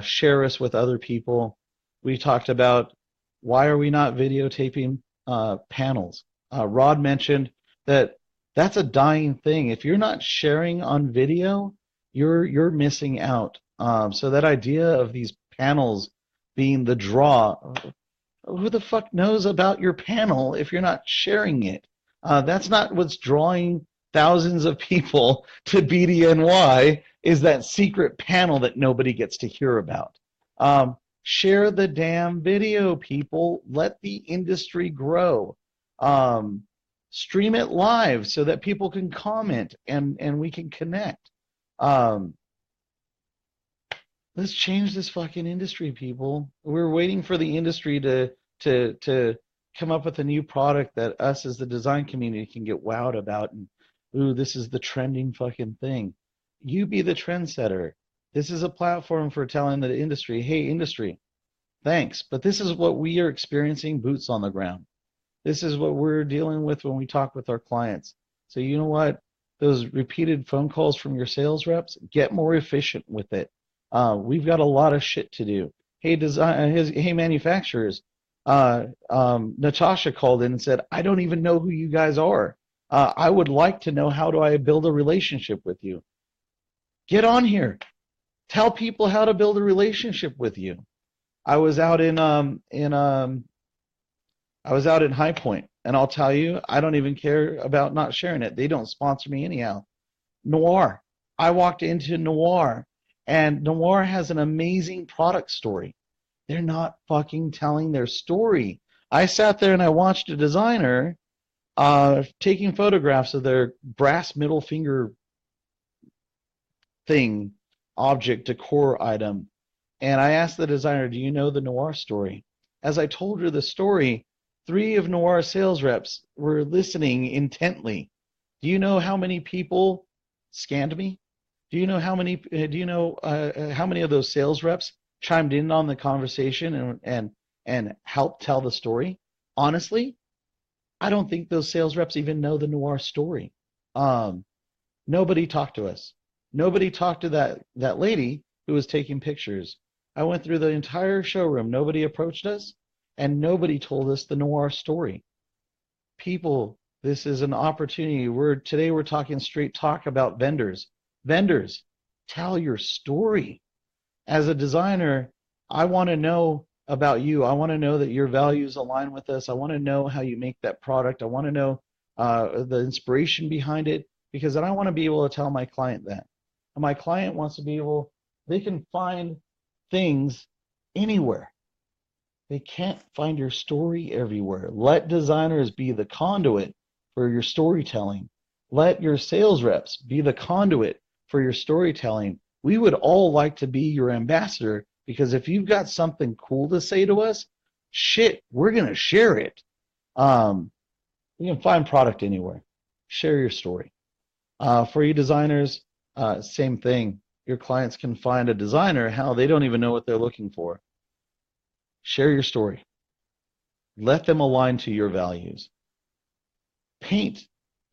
[SPEAKER 3] share us with other people. We talked about why are we not videotaping panels. Rod mentioned that that's a dying thing. If you're not sharing on video, you're missing out. So that idea of these panels being the draw, who the fuck knows about your panel if you're not sharing it? That's not what's drawing thousands of people to BDNY, is that secret panel that nobody gets to hear about. Share the damn video, people. Let the industry grow. Stream it live so that people can comment and we can connect. Let's change this fucking industry, people. We're waiting for the industry to come up with a new product that us as the design community can get wowed about. And, ooh, this is the trending fucking thing. You be the trendsetter. This is a platform for telling the industry, hey, industry, thanks, but this is what we are experiencing, boots on the ground. This is what we're dealing with when we talk with our clients. So you know what? Those repeated phone calls from your sales reps, get more efficient with it. We've got a lot of shit to do. Hey, hey, manufacturers. Natasha called in and said, I don't even know who you guys are. I would like to know, how do I build a relationship with you? Get on here. Tell people how to build a relationship with you. I was out in High Point, and I'll tell you, I don't even care about not sharing it. They don't sponsor me anyhow. Noir. I walked into Noir, and Noir has an amazing product story. They're not fucking telling their story. I sat there and I watched a designer taking photographs of their brass middle finger thing, object, decor item. And I asked the designer, do you know the Noir story? As I told her the story, 3 of Noir's sales reps were listening intently. Do you know how many people scanned me? Do you know how many of those sales reps chimed in on the conversation and and help tell the story, honestly, I don't think those sales reps even know the noir story. Nobody talked to us. Nobody talked to that lady who was taking pictures. I went through the entire showroom. Nobody approached us, and nobody told us the noir story. People, this is an opportunity. Today we're talking straight talk about vendors. Vendors, tell your story. As a designer, I want to know about you. I want to know that your values align with us. I want to know how you make that product. I want to know the inspiration behind it, because then I want to be able to tell my client that. And my client wants to be able, they can find things anywhere. They can't find your story everywhere. Let designers be the conduit for your storytelling. Let your sales reps be the conduit for your storytelling. We would all like to be your ambassador, because if you've got something cool to say to us, shit, we're going to share it. You can find product anywhere. Share your story. For you designers, same thing. Your clients can find a designer, hell, they don't even know what they're looking for. Share your story. Let them align to your values. Paint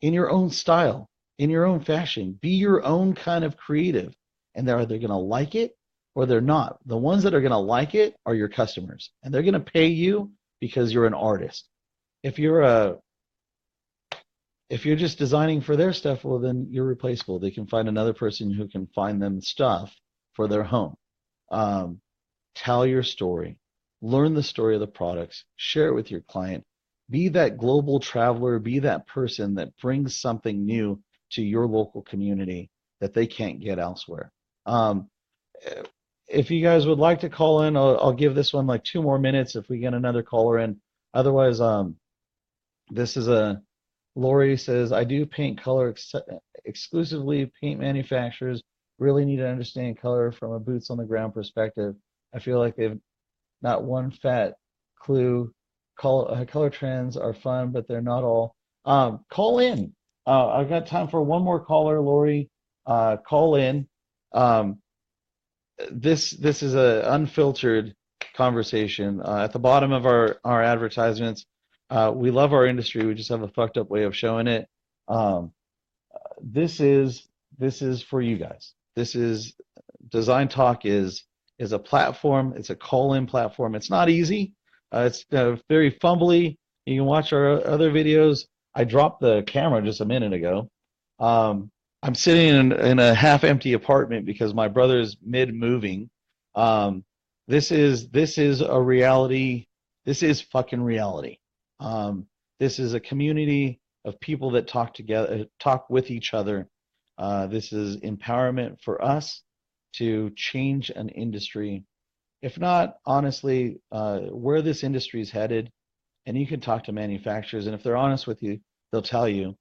[SPEAKER 3] in your own style, in your own fashion. Be your own kind of creative. And they're either going to like it or they're not. The ones that are going to like it are your customers. And they're going to pay you because you're an artist. If you're just designing for their stuff, well, then you're replaceable. They can find another person who can find them stuff for their home. Tell your story. Learn the story of the products. Share it with your client. Be that global traveler. Be that person that brings something new to your local community that they can't get elsewhere. If you guys would like to call in, I'll give this one like 2 more minutes if we get another caller in. Otherwise, this is Lori says, I do paint color exclusively. Paint manufacturers really need to understand color from a boots on the ground perspective. I feel like they've not one fat clue. Color trends are fun, but they're not all. Call in. I've got time for one more caller, Lori. Call in. This is an unfiltered conversation. At the bottom of our advertisements, we love our industry. We just have a fucked up way of showing it. This is for you guys. This is Design Talk is a platform. It's a call-in platform. It's not easy. It's very fumbly. You can watch our other videos. I dropped the camera just a minute ago. I'm sitting in a half-empty apartment because my brother's mid-moving. This is a reality. This is fucking reality. This is a community of people that talk together, talk with each other. This is empowerment for us to change an industry. If not, honestly, where this industry is headed, and you can talk to manufacturers, and if they're honest with you, they'll tell you.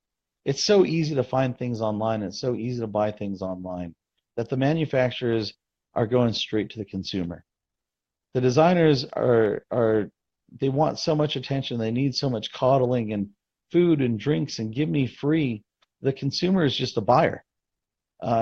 [SPEAKER 3] It's so easy to find things online, and it's so easy to buy things online, that the manufacturers are going straight to the consumer. The designers they want so much attention, they need so much coddling and food and drinks and give me free. The consumer is just a buyer.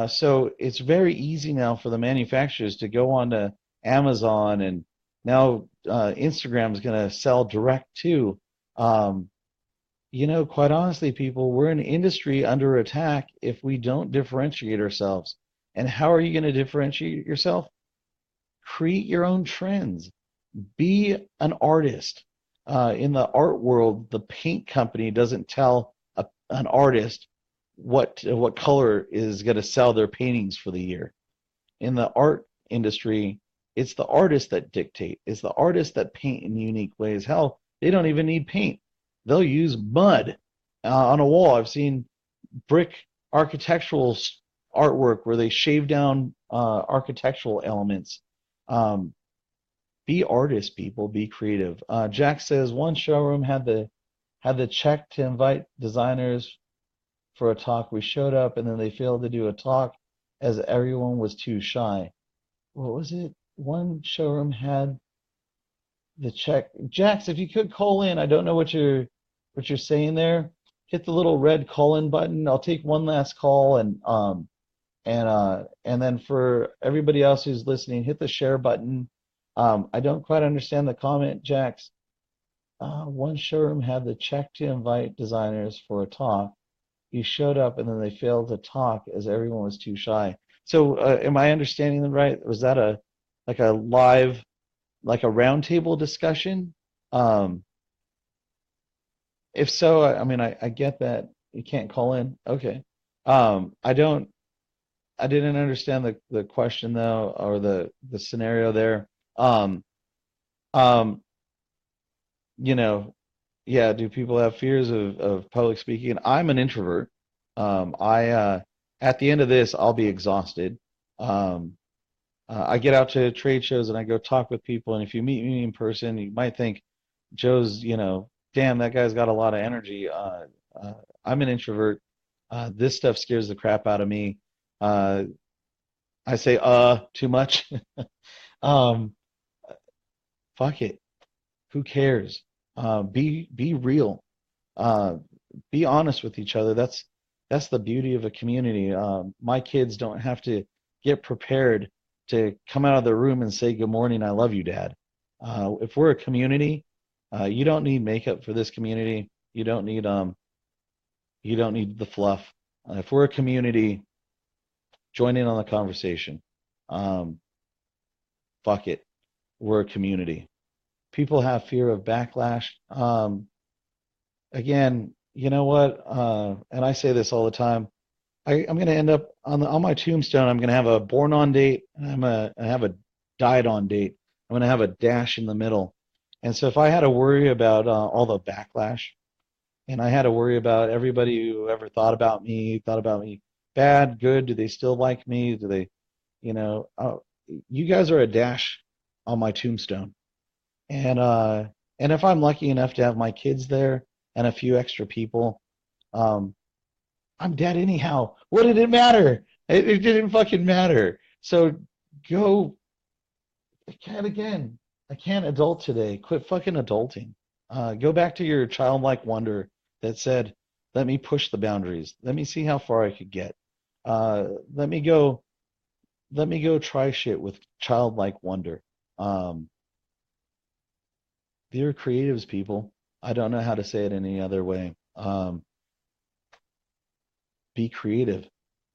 [SPEAKER 3] So it's very easy now for the manufacturers to go on to Amazon, and now Instagram is going to sell direct too. Quite honestly, people, we're an industry under attack if we don't differentiate ourselves. And how are you going to differentiate yourself? Create your own trends. Be an artist. In the art world, the paint company doesn't tell an artist what color is going to sell their paintings for the year. In the art industry, it's the artists that dictate. It's the artists that paint in unique ways. Hell, they don't even need paint. They'll use mud on a wall. I've seen brick architectural artwork where they shave down architectural elements. Be artists, people. Be creative. Jack says one showroom had the check to invite designers for a talk. We showed up and then they failed to do a talk as everyone was too shy. What was it? One showroom had the check. Jax, if you could call in, I don't know what you're saying there. Hit the little red call-in button. I'll take one last call, and then for everybody else who's listening, hit the share button. I don't quite understand the comment, Jax. One showroom had the check to invite designers for a talk. He showed up and then they failed to talk as everyone was too shy. So, am I understanding them right? Was that a like a live, like a roundtable discussion? Um, if so, I mean, I get that you can't call in. Okay. I don't, I didn't understand the question though, or the scenario there. Um, um, you know, yeah, do people have fears of public speaking? I'm an introvert. At the end of this, I'll be exhausted. Um, I get out to trade shows and I go talk with people, and if you meet me in person, you might think Joe's, damn, that guy's got a lot of energy. Uh, I'm an introvert. This stuff scares the crap out of me. Uh, I say too much. Um, fuck it. Who cares? Be real. Uh, be honest with each other. That's the beauty of a community. My kids don't have to get prepared to come out of their room and say good morning, I love you, Dad. If we're a community, you don't need makeup for this community. You don't need the fluff. If we're a community, join in on the conversation. Um, fuck it. We're a community. People have fear of backlash. Again, you know what? And I say this all the time. I'm going to end up on my tombstone. I'm going to have a born on date, and I have a died on date. I'm going to have a dash in the middle. And so if I had to worry about all the backlash, and I had to worry about everybody who ever thought about me bad, good, do they still like me? Do they, you know, you guys are a dash on my tombstone. And if I'm lucky enough to have my kids there and a few extra people, um, I'm dead anyhow. What did it matter? It didn't fucking matter. So go. I can't again. I can't adult today. Quit fucking adulting. Go back to your childlike wonder that said, "Let me push the boundaries. Let me see how far I could get. Uh, let me go. Let me go try shit with childlike wonder." Um, They're creatives, people. I don't know how to say it any other way. Be creative.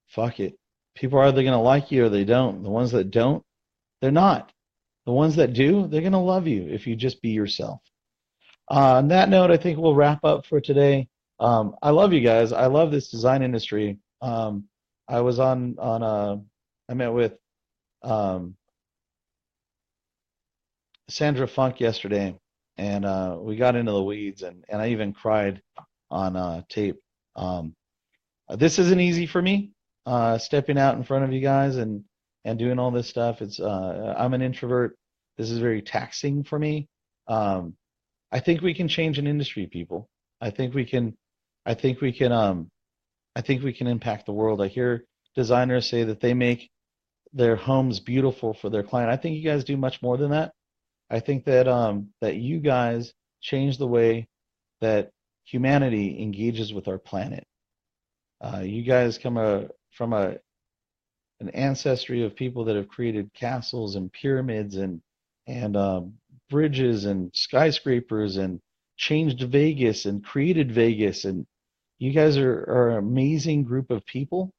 [SPEAKER 3] Fuck it. People are either going to like you or they don't. The ones that don't, they're not. The ones that do, they're going to love you if you just be yourself. On that note, I think we'll wrap up for today. I love you guys. I love this design industry. I was I met with um, Sandra Funk yesterday, and we got into the weeds, and I even cried on tape. Um, this isn't easy for me, stepping out in front of you guys and doing all this stuff. I'm an introvert. This is very taxing for me. Um, I think we can change an industry, people. I think we can. I think we can. I think we can impact the world. I hear designers say that they make their homes beautiful for their client. I think you guys do much more than that. I think that you guys change the way that humanity engages with our planet. You guys come from an ancestry of people that have created castles and pyramids and bridges and skyscrapers and changed Vegas and created Vegas. And you guys are an amazing group of people.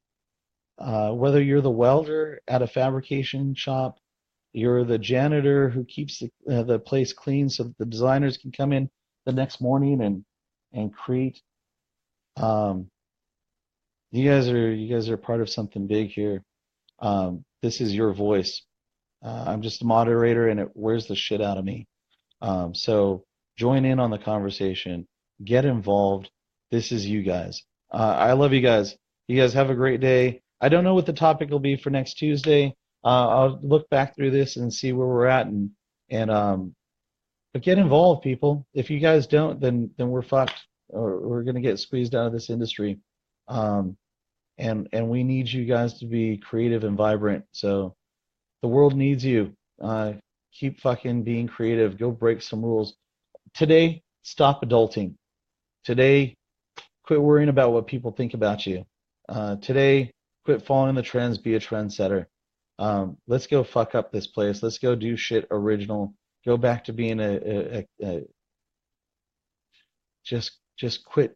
[SPEAKER 3] Whether you're the welder at a fabrication shop, you're the janitor who keeps the place clean so that the designers can come in the next morning and create. Um, you guys are part of something big here. This is your voice. I'm just a moderator, and it wears the shit out of me. So join in on the conversation. Get involved. This is you guys. I love you guys. You guys have a great day. I don't know what the topic will be for next Tuesday. I'll look back through this and see where we're at, but get involved, people. If you guys don't, then we're fucked, or we're gonna get squeezed out of this industry. Um, and we need you guys to be creative and vibrant. So the world needs you. Keep fucking being creative. Go break some rules. Today, stop adulting. Today, quit worrying about what people think about you. Today, quit following the trends. Be a trendsetter. Let's go fuck up this place. Let's go do shit original. Go back to being just quit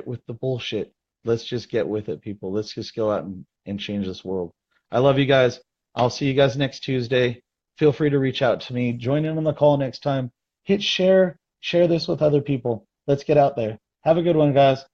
[SPEAKER 3] with the bullshit. Let's just get with it, people. Let's just go out and change this world. I love you guys. I'll see you guys next Tuesday. Feel free to reach out to me. Join in on the call next time. Hit share. Share this with other people. Let's get out there. Have a good one, guys.